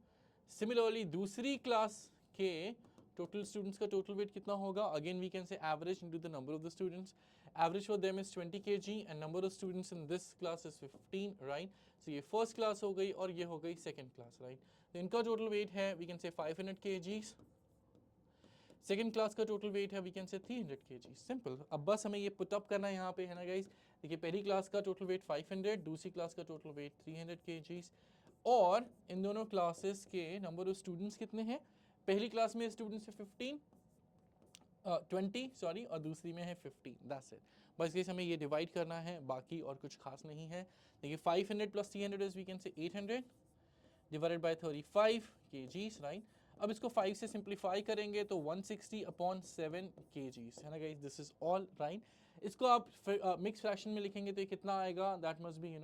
Similarly दूसरी क्लास के टोटल स्टूडेंट्स का टोटल वेट कितना होगा, again we can say average into the number of the students. Average for them is 20 kg and number of students in this class is 15, right? So ये first class हो गई और ये हो गई सेकंड क्लास, राइट? तो इनका total weight है we can say 500 kgs. Second class का टोटल वेट है we can say 300 kg. Simple. अब बस हमें ये पुट अप करना है यहाँ पे, है ना गाइस? देखिए पहली क्लास का टोटल वेट 500, दूसरी क्लास का टोटल वेट 300 kg, और इन दोनों क्लासेस के नंबर ऑफ स्टूडेंट्स कितने हैं, पहली क्लास में स्टूडेंट्स है 20 सॉरी, और दूसरी में है 15. That's it. बस केस हमें ये डिवाइड करना है, बाकी और कुछ खास नहीं है. देखिए 500 प्लस 300 इज वी कैन से 800 डिवाइडेड बाय 35 kgs, राइट? अब इसको 5 से सिंप्लीफाई करेंगे तो 160 अपॉन 7 kgs, है ना guys? This is all, right? इसको आप मिक्स फ्रैक्शन में लिखेंगे तो ये कितना आएगा, that must be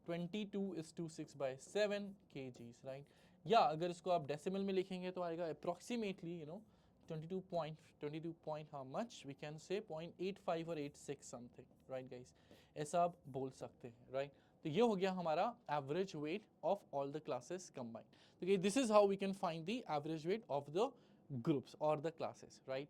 22:6/7 kgs, right? या अगर इसको आप डेसिमल में लिखेंगे तो आएगा approximately 22 point how much, we can say 0.85 और 86 समथिंग, राइट गाइस? ऐसा आप बोल सकते हैं, राइट? तो ये हो गया हमारा average weight of all the classes combined. तो this is how we can find the average weight of the groups और द क्लासेस, राइट?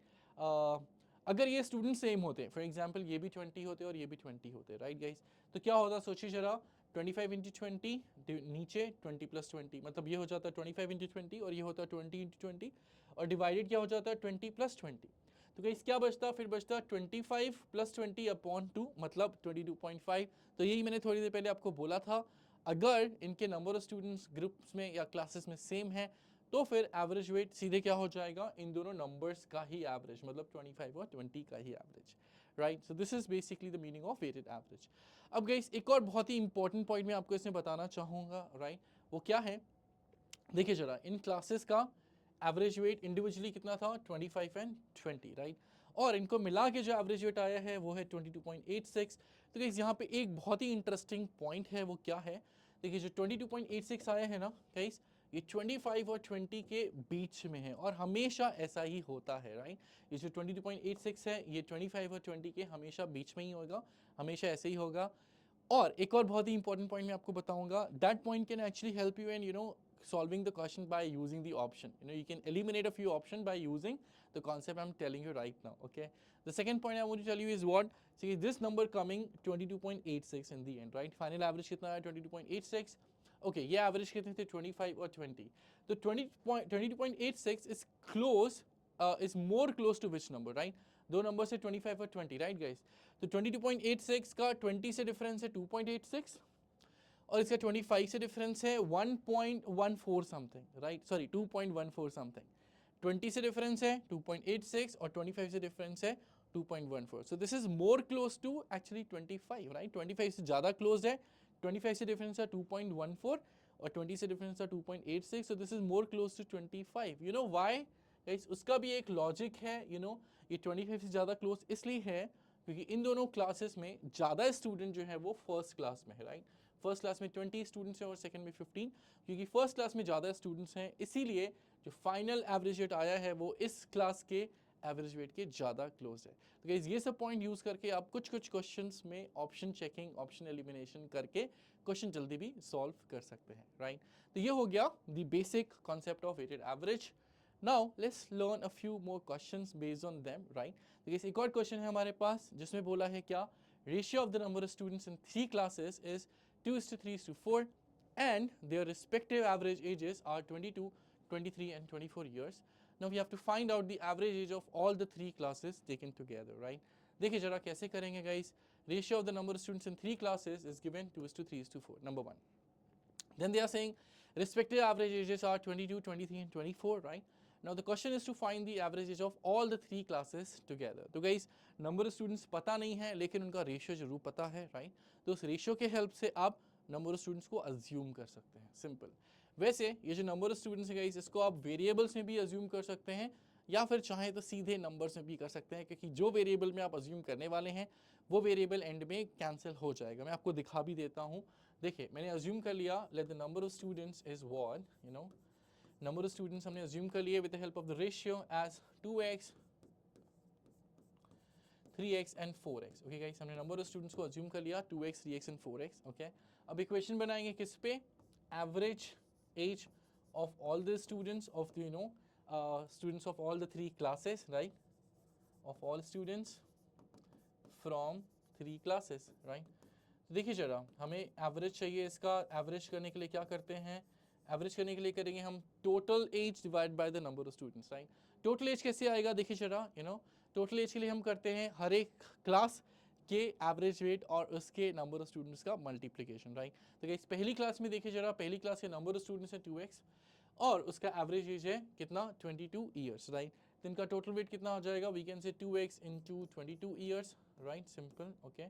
अगर ये स्टूडेंट सेम होते, फॉर एग्जाम्पल ये भी 20 होते और ये भी 20 होते, राइट गाइस, तो क्या होता सोचिए जरा, 25 इंटू 20 नीचे 20 प्लस 20, मतलब ये हो जाता है 25 इंटू 20 और ये होता है 20 इंटू 20 और डिवाइडेड क्या हो जाता है 20 प्लस 20। तो गाइस क्या बचता, फिर बचता 25 प्लस 20 अपॉन 2 मतलब 22.5। तो यही मैंने थोड़ी देर पहले आपको बोला था, अगर इनके नंबर ऑफ स्टूडेंट्स ग्रुप्स में या क्लासेस में सेम है तो फिर एवरेज वेट सीधे क्या हो जाएगा, इन दोनों नंबर्स का ही एवरेज, मतलब 25 और 20 का ही average, right. So this is basically the meaning of weighted average. अब गाइस एक और बहुत ही इंपॉर्टेंट पॉइंट मैं आपको इसमें बताना चाहूँगा, राइट, वो क्या है, देखिए जरा, इन क्लासेस का एवरेज वेट इंडिविजुअली कितना था, 25 एंड 20, राइट, और इनको मिला के जो एवरेज वेट आया है वो है 22.86। तो गाइस यहाँ पे एक बहुत ही इंटरेस्टिंग पॉइंट है, वो क्या है, देखिए जो 22.86 आया है ना गाइस, ये 25 और 20 के बीच में है और हमेशा ऐसा ही होता है, राइट। ये जो 22.86 है ये 25 और 20 के हमेशा बीच में ही होगा, हमेशा ऐसे ही होगा। और एक और बहुत ही इंपॉर्टेंट पॉइंट मैं आपको बताऊंगा, that point can actually help you in solving the question by using the option. You can eliminate a few options by using the concept I'm telling you right now, okay. The second point I want to tell you is what, see this number coming 22.86 in the end, right, final average कितना है 22.86, okay, ये average कितने थे 25 और 20, तो 22.86 is close, is more close to which number, right, दो number से 25 और 20, राइट गाइस, तो 22.86 का 20 से डिफरेंस है 2.86 और इसका 25 से डिफरेंस है 1.14 समथिंग, राइट, सॉरी 2.14 समथिंग। 20 से डिफरेंस है 2.86 और 25 से डिफरेंस है 2.14। So this is more close to actually 25, right, 25 से ज़्यादा क्लोज है, 25 से डिफरेंस है 2.14 और 20 से डिफरेंस है 2.86। So this is more close to 25। You know why guys, उसका भी एक लॉजिक है, ये 25 से ज़्यादा क्लोज इसलिए है क्योंकि इन दोनों क्लासेस में ज़्यादा स्टूडेंट जो है वो फर्स्ट क्लास में है, राइट। फर्स्ट क्लास में 20 स्टूडेंट्स हैं और सेकंड में 15, क्योंकि फर्स्ट क्लास में ज़्यादा स्टूडेंट्स हैं इसीलिए जो फाइनल एवरेज वेट आया है वो इस क्लास के एवरेज वेट के ज़्यादा क्लोज है। तो गाइस ये सब पॉइंट यूज़ करके आप कुछ क्वेश्चंस में ऑप्शन चेकिंग, ऑप्शन एलिमिनेशन करके क्वेश्चन जल्दी भी सॉल्व कर सकते हैं, राइट। तो ये हो गया the basic concept of weighted average. Now let's learn a few more questions based on them, right. तो गाइस एक और क्वेश्चन है हमारे पास जिसमें बोला है क्या, ratio of the number of students in 3 classes is 2:3:4 and their respective average ages are 22, 23 and 24 years. Now we have to find out the average age of all the 3 classes taken together, right? देखिए जरा कैसे करेंगे guys, ratio of the number of students in 3 classes is given 2:3:4, number 1. Then they are saying respective average ages are 22, 23 and 24, right? Now the question is to find the average age of all the 3 classes together. तो guys number of students पता नहीं है लेकिन उनका ratio जरूर पता है, right, तो उस रेशियो के हेल्प से आप नंबर ऑफ स्टूडेंट्स को अज्यूम कर सकते हैं, सिंपल। वैसे ये जो नंबर ऑफ स्टूडेंट्स है गाइस, इसको आप वेरिएबल्स में भी अज्यूम कर सकते हैं या फिर चाहे तो सीधे नंबर्स में भी कर सकते हैं, क्योंकि जो वेरिएबल में आप अज्यूम करने वाले हैं वो वेरिएबल एंड में कैंसिल हो जाएगा। मैं आपको दिखा भी देता हूँ, देखिए मैंने अज्यूम कर लिया, let the number of students is what, number of students हमने अज्यूम कर लिए with the help of the ratio as 2x, 3x and 4x। Okay guys, हमने नंबर ऑफ स्टूडेंट्स को अज्यूम कर लिया 2x, 3x and 4x। Okay, अब equation बनाएंगे किस पे, average age of all the students of the students of all the 3 classes, right, of all students from 3 classes, right। देखिए जरा, हमें एवरेज चाहिए, इसका एवरेज करने के लिए क्या करते हैं, एवरेज करने के लिए करेंगे हम total age divide by the number of students, right. Total age कैसे आएगा, देखिए जरा, टोटल एज के लिए हम करते हैं हर एक क्लास के एवरेज वेट और उसके नंबर ऑफ स्टूडेंट्स का मल्टीप्लिकेशन, राइट। तो गाइस पहली क्लास में देखिए जरा, पहली क्लास के नंबर ऑफ स्टूडेंट्स है 2x और उसका एवरेज एज है कितना 22 ईयर्स, राइट। तो इनका टोटल वेट कितना हो जाएगा, we can say 2x into 22 years, right, simple. Okay,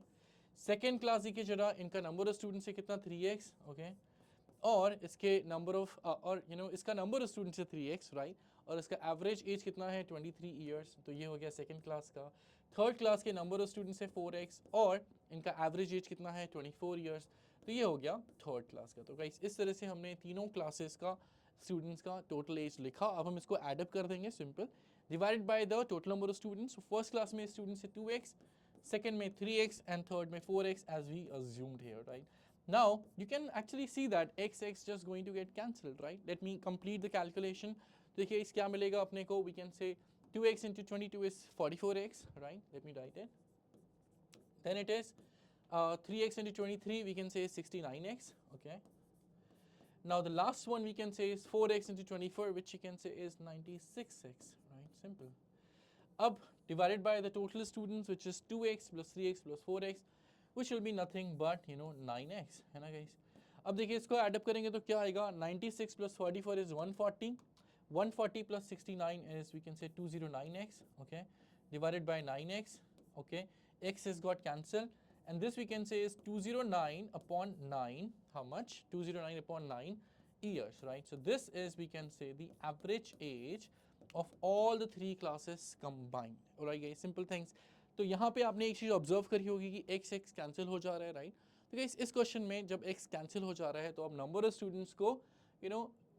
second class देखिए जरा, इनका नंबर ऑफ स्टूडेंट्स है कितना 3x, ओके, और इसके नंबर ऑफ और इसका नंबर ऑफ स्टूडेंट्स है 3x, राइट, और इसका एवरेज एज कितना है 23 ईयर्स, तो ये हो गया सेकेंड क्लास का। थर्ड क्लास के नंबर ऑफ स्टूडेंट्स है 4x और इनका एवरेज एज कितना है 24 ईयर्स, तो ये हो गया थर्ड क्लास का। तो गाइस इस तरह से हमने तीनों क्लासेस का स्टूडेंट्स का टोटल एज लिखा। अब हम इसको एड अप कर देंगे, simple, divided by the total number of students. First class में स्टूडेंट्स है 2x, second में 3x and third में 4x as we assumed here, right? Now you can actually see that x just going to get cancelled, right? Let me complete the calculation. देखिए इस क्या मिलेगा अपने को, we can say 2x into 22 is 44x, right? Let me write it. Then it is 3x into 23, we can say is 69x, okay? Now the last one we can say is 4x into 24, which you can say is 96x, right? Simple. Up divided by the total students, which is 2x plus 3x plus 4x, which will be nothing but 9x, है ना guys? अब देखिए इसको add up करेंगे तो क्या आएगा? 96 plus 44 is 140. 140 plus 69 is, we can say, 209x, okay? Divided by 9x, okay? X has got cancelled, and this we can say is 209 upon 9. How much? 209 upon 9 years, right? So this is, we can say, the average age of all the three classes combined. Alright guys, simple things. तो यहाँ पे आपने एक चीज़ observe करी होगी कि x cancel हो जा रहा है, राइट? तो गाइस इस क्वेश्चन में जब x कैंसिल हो जा रहा है तो आप नंबर ऑफ स्टूडेंट्स को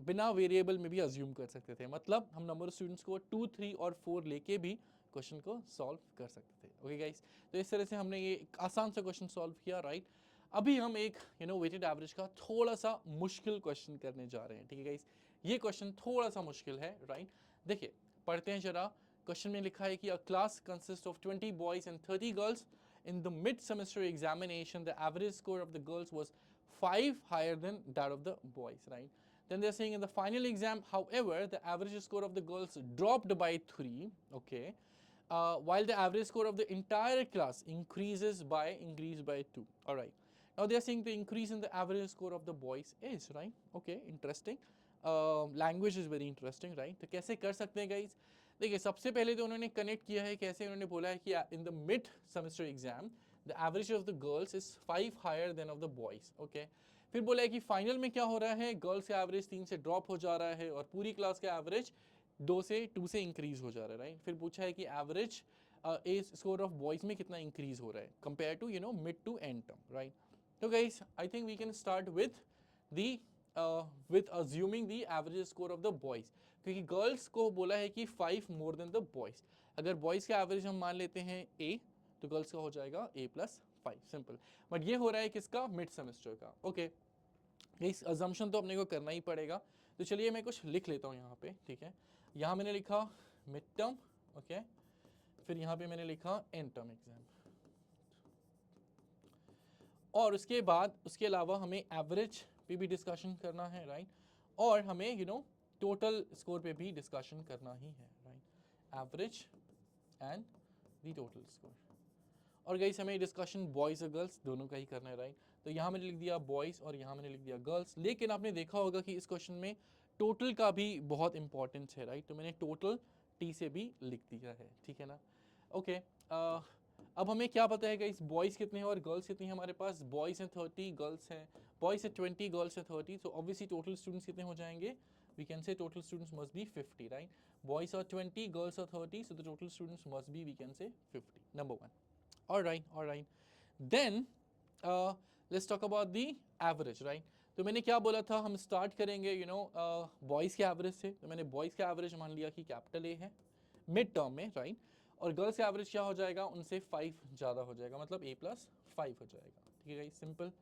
बिना वेरिएबल में भी अज्यूम कर सकते थे, मतलब हम नंबर ऑफ स्टूडेंट्स को 2, 3 और 4 लेके भी क्वेश्चन को सॉल्व कर सकते थे. ओके गाइस, तो इस तरह से हमने ये एक आसान सा क्वेश्चन सॉल्व किया, राइट? अभी हम एक वेटेड एवरेज का थोड़ा सा मुश्किल क्वेश्चन करने जा रहे हैं, ठीक है गाइस? ये क्वेश्चन थोड़ा सा मुश्किल है, राइट? देखिए पढ़ते हैं जरा. क्वेश्चन में लिखा है कि अ class consist of 20 boys and 30 girls. In the mid-semester examination, the average score of the girls was 5 higher than that of the boys, right? Then they're saying in the final exam, however, the average score of the girls dropped by 3, okay, while the average score of the entire class increased by 2. All right. Now they're saying the increase in the average score of the boys is, right? Okay, interesting. Language is very interesting, right? तो कैसे कर सकते हैं guys? देखिए सबसे पहले तो उन्होंने कनेक्ट किया है, कैसे उन्होंने बोला है कि in the mid semester exam the average of the girls is 5 higher than of the boys, okay? फिर बोला है कि फाइनल में क्या हो रहा है, गर्ल्स का एवरेज 3 से ड्रॉप हो जा रहा है और पूरी क्लास का एवरेज 2 से इंक्रीज हो जा रहा है, राइट? फिर पूछा है कि average age score of boys में कितना इंक्रीज हो रहा है compare to mid to end term, right? तो guys I think we can start with assuming the average score of the boys, क्योंकि गर्ल्स को बोला है कि 5 मोर देन द बॉयज. अगर बॉयज का एवरेज हम मान लेते हैं a, तो गर्ल्स का हो जाएगा a प्लस 5, सिंपल. बट ये हो रहा है किसका? मिड सेमेस्टर का, ओके? इस अजम्पशन तो अपने को करना ही पड़ेगा. तो चलिए मैं कुछ लिख लेता हूँ यहाँ पे, ठीक है? यहाँ मैंने लिखा मिड टर्म, ओके? फिर यहाँ पे मैंने लिखा एंड टर्म एग्जाम, और उसके बाद उसके अलावा हमें एवरेज पे भी डिस्कशन करना है, राइट? और हमें टोटल स्कोर पे भी डिस्कशन करना ही है, right? Average and the total score. और गाइस हमें डिस्कशन बॉयज़ और गर्ल्स दोनों का ही करना है, राइट? तो यहाँ मैंने लिख दिया बॉयज़ और यहाँ मैंने लिख दिया गर्ल्स, लेकिन आपने देखा होगा कि इस क्वेश्चन में टोटल का भी बहुत इंपॉर्टेंस है, राइट? तो मैंने टोटल टी से भी लिख दिया है, ठीक है ना? ओके. अब हमें क्या पता है गाइस, बॉयज़ कितने हैं और गर्ल्स कितनी हैं हमारे पास? बॉयज़ हैं 30, गर्ल्स हैं, बॉयज़ हैं 20, गर्ल्स हैं 30. तो ऑब्वियसली टोटल स्टूडेंट्स कितने हो जाएंगे? We can say total students must be 50, right? Boys are 20, girls are 30, so the total students must be, we can say, 50. Number one. All right. Then let's talk about the average, right? तो मैंने क्या बोला था, हम start करेंगे boys के average से. तो मैंने बॉयज़ का एवरेज मान लिया कि कैपिटल ए है मिड टर्म में, राइट? और गर्ल्स का एवरेज क्या हो जाएगा? उनसे 5 ज़्यादा हो जाएगा, मतलब a प्लस 5 हो जाएगा, ठीक है, सिंपल.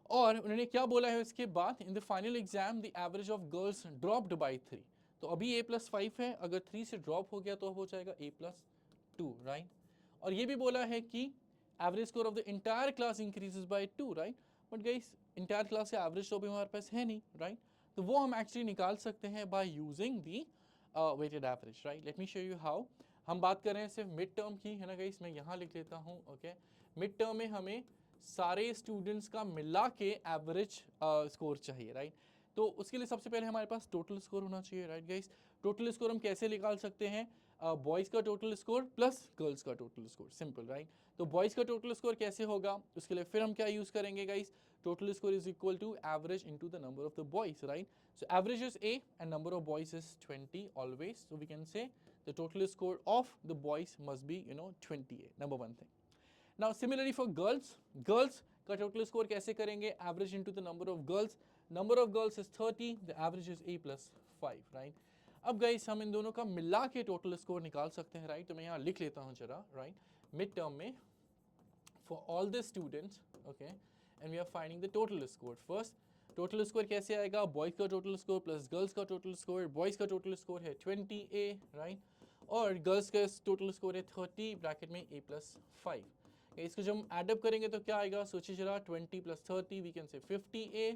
और उन्होंने क्या बोला है इसके बाद, in the final exam the average of girls dropped by 3. तो अभी a प्लस 5 है, अगर 3 से ड्रॉप हो गया तो हो जाएगा a प्लस 2, राइट? और ये भी बोला है कि average score of the entire class increases by 2, right? But guys entire class का एवरेज तो अभी हमारे पास है नहीं, राइट? तो वो हम एक्चुअली निकाल सकते हैं by using the weighted average, right? Let me show you how. हम बात कर रहे हैं सिर्फ मिड टर्म की, है ना गाइस? मैं यहाँ लिख लेता हूँ, ओके? मिड टर्म में हमें सारे स्टूडेंट्स का मिला के एवरेज स्कोर चाहिए, राइट? तो उसके लिए सबसे पहले हमारे पास टोटल स्कोर होना चाहिए, राइट गाइस? टोटल स्कोर हम कैसे निकाल सकते हैं? बॉयज़ का टोटल स्कोर प्लस गर्ल्स का टोटल स्कोर, सिंपल, राइट? तो बॉयज़ का टोटल स्कोर कैसे होगा? उसके लिए फिर हम क्या यूज़ करेंगे guys? Total score is equal to average into the number of the boys, right? So average is a and number of boys is 20 always, so we can say the total score of the boys must be 20a, number one thing. Now similarly for girls का total score कैसे करेंगे? Average into the number of girls. Number of girls is 30, the average is a plus 5, right? अब guys हम इन दोनों का मिला के total score निकाल सकते हैं, राइट? तो मैं यहाँ लिख लेता हूँ जरा, राइट? मिड टर्म में for all the students, okay, and we are finding the total score. First total score कैसे आएगा? बॉयज़ का टोटल स्कोर प्लस गर्ल्स का टोटल स्कोर. बॉयज़ का टोटल स्कोर है 20a, राइट? और गर्ल्स का total score है 30 ब्रैकेट में A+5। इसको जब हम एडअप करेंगे तो क्या आएगा, सोचिए जरा, 20 + 30 वी कैन से 50A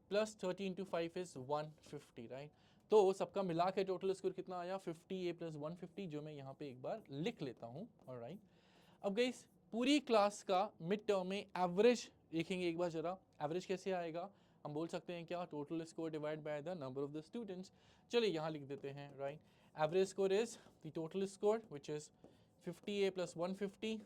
plus 30 into 5 is 150, right. तो सबका मिला के टोटल स्कोर कितना आया, 50A + 150, जो मैं यहाँ पे एक बार लिख लेता हूँ। ऑलराइट, अब गाइस पूरी क्लास का मिड टर्म में एवरेज देखेंगे एक बार जरा। एवरेज कैसे आएगा, हम बोल सकते हैं क्या, total score divide by the number of the students. चलिए यहाँ लिख देते हैं, right. Average score is the total score which is 50A + 150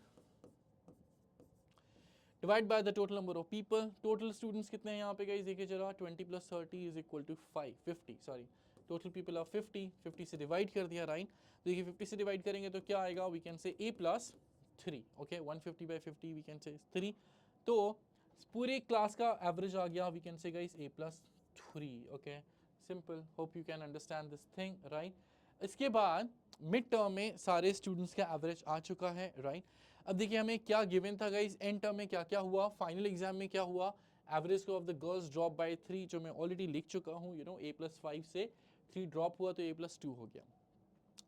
divide by the total number of people. Total students कितने हैं यहाँ पे गाइस, देखिए जरा, 20 + 30 is equal to 50, sorry, total people of 50 से डिवाइड कर दिया, राइट। देखिए 50 से डिवाइड करेंगे तो क्या आएगा, वी कैन से A+3, ओके, 150/50 वी कैन से 3। तो पूरे क्लास का एवरेज आ गया, we can say guys A+3, okay, simple. Hope you can understand this thing, right. इसके बाद मिड टर्म में सारे स्टूडेंट्स का एवरेज आ चुका है, राइट। अब देखिए हमें क्या गिवन था गाइस, एंड टर्म में क्या क्या हुआ, फाइनल एग्जाम में क्या हुआ, average of the girls drop by 3, जो मैं ऑलरेडी लिख चुका हूँ, यू नो, A+5 से 3 ड्रॉप हुआ तो A+2 हो गया।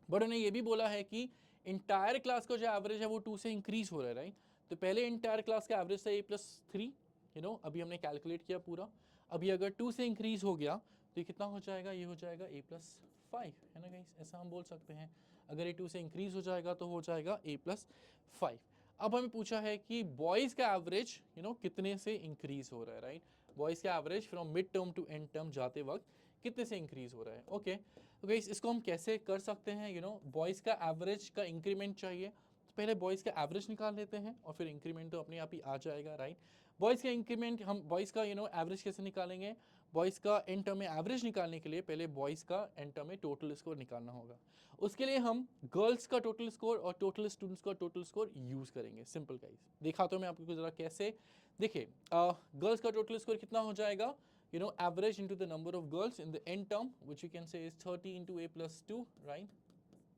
बट उन्हें ये भी बोला है कि इंटायर क्लास का जो एवरेज है वो 2 से इंक्रीज हो रहा है, राइट। तो पहले इंटायर क्लास का एवरेज था A+3, यू नो, अभी हमने कैलकुलेट किया पूरा। अभी अगर 2 से इंक्रीज हो गया तो ये कितना हो जाएगा, ये हो जाएगा A+5, है ना गाइस, ऐसा हम बोल सकते हैं। अगर ये 2 से इंक्रीज हो जाएगा तो हो जाएगा A+5। अब हमें पूछा है कि बॉयज़ का एवरेज, यू नो, कितने से इंक्रीज हो रहा है, राइट। बॉयज़ का average from mid term to end term जाते वक्त कितने से इंक्रीज हो रहा है, ओके। तो गाइस इसको हम कैसे कर सकते हैं, यू नो, बॉयज़ का एवरेज का इंक्रीमेंट चाहिए तो पहले बॉयज़ का एवरेज निकाल लेते हैं और फिर इंक्रीमेंट तो अपने आप ही आ जाएगा, राइट। बॉयज़ का इंक्रीमेंट, हम बॉयज़ का, यू नो, एवरेज कैसे निकालेंगे, बॉयज़ का एंड टर्म में एवरेज निकालने के लिए पहले बॉयज़ का एंड टर्म में टोटल स्कोर निकालना होगा। उसके लिए हम गर्ल्स का टोटल स्कोर और टोटल स्टूडेंट्स का टोटल स्कोर यूज़ करेंगे, सिंपल गाइस। देखा तो मैं आपको ज़रा कैसे, देखिए गर्ल्स का टोटल स्कोर कितना हो जाएगा, you know, average into the number of girls in the n term, which you can say is 30 into A+2, right,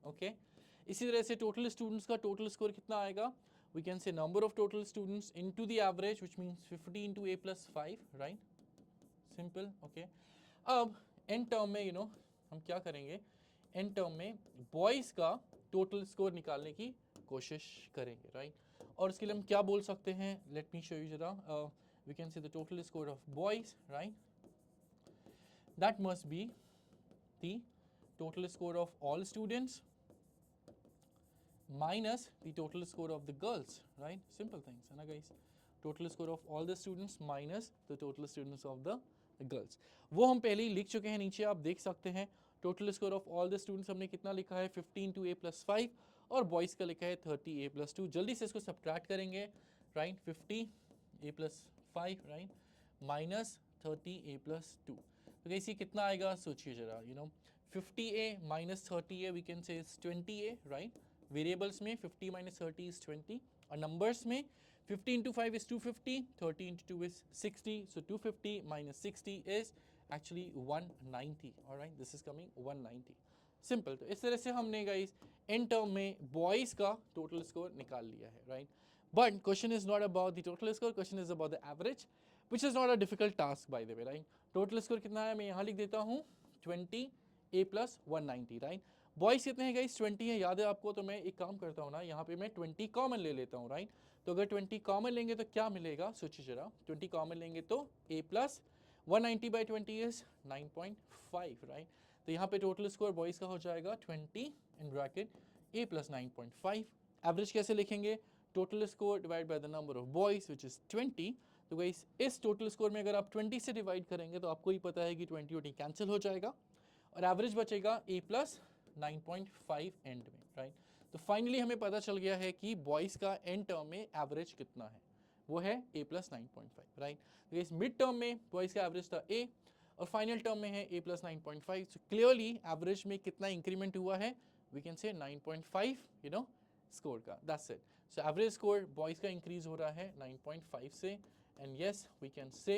okay। इसी तरह से टोटल स्टूडेंट्स का टोटल स्कोर कितना आएगा, we can say number of total students into the average, which means 50 into A+5, right, simple, okay। अब n term में, you know, हम क्या करेंगे, n term में बॉयज़ का टोटल स्कोर निकालने की कोशिश करेंगे, राइट। और उसके लिए हम क्या बोल सकते हैं, लेट मी शो यू जरा, we can say the total score of boys, right, that must be the total score of all students minus the total score of the girls, right, simple things, है ना guys, total score of all the students minus the total students of the girls। वो हम पहले ही लिख चुके हैं, नीचे आप देख सकते हैं। Total score of all the students हमने कितना लिखा है, 15 to A+5, और बॉयज़ का लिखा है 30 A+2। जल्दी से इसको सब्ट्रैक्ट करेंगे, right, 50 A+5, right, minus 30 A+2। तो कैसे कितना आएगा, सोचिए जरा, you know, 50A minus 30A we can say 20A, right. Variables में 50 minus 30 is 20, और नंबर्स में 50 into 5 is 250, 30 into 2 is 60, so 250 minus 60 is actually 190, alright, this is coming 190, simple. तो इस तरह से हमने गाइस इन टर्म में बॉयज़ का टोटल स्कोर निकाल लिया है, right. But question is not about the total score, question is about the average, which is not a difficult task by the way, right. Total score कितना है, मैं यहाँ लिख देता हूँ 20A+190, राइट। बॉयज़ कितने हैं गाइस, 20 है, याद है आपको। तो मैं एक काम करता हूँ ना, यहाँ पे मैं 20 कॉमन ले लेता हूँ, राइट। तो अगर 20 कॉमन लेंगे तो क्या मिलेगा, सोचिए जरा, 20 कॉमन लेंगे तो A+190/20 इज 9.5, राइट। तो यहाँ पे टोटल स्कोर बॉयज़ का हो जाएगा 20 इन ब्रैकेट A+9.5। एवरेज कैसे लिखेंगे, total score divide by the number of boys which is 20। तो गाइस इस टोटल स्कोर में अगर आप 20 से डिवाइड करेंगे तो आपको ही पता है कि 20 कैंसिल हो जाएगा और एवरेज बचेगा A+9.5 एंड में, राइट। तो फाइनली हमें पता चल गया है कि बॉयज़ का एंड टर्म में एवरेज कितना है, वो है A+9.5, राइट। तो इस मिड टर्म में बॉयज़ का एवरेज था A और फाइनल टर्म में है A+9.5। सो क्लियरली एवरेज में कितना इंक्रीमेंट हुआ है, we can say 9.5, you know, score का, that's it. So average score boys का इंक्रीज हो रहा है 9.5 से, and yes, we can say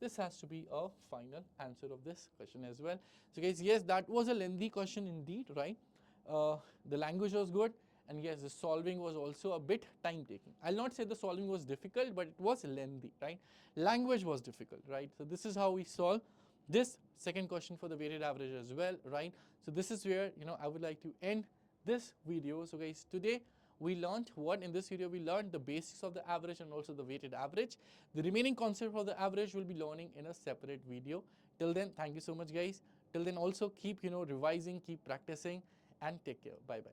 this has to be a final answer of this question as well. So guys, yes, that was a lengthy question indeed, right. The language was good, and yes, the solving was also a bit time taking. I'll not say the solving was difficult, but it was lengthy, right. Language was difficult, right. So this is how we solve this second question for the weighted average as well, right. So this is where, you know, I would like to end this video. So guys, today we learned what in this video we learned the basics of the average and also the weighted average. The remaining concept of the average we'll be learning in a separate video. Till then, thank you so much guys. Till then also keep revising, keep practicing, and take care. Bye bye.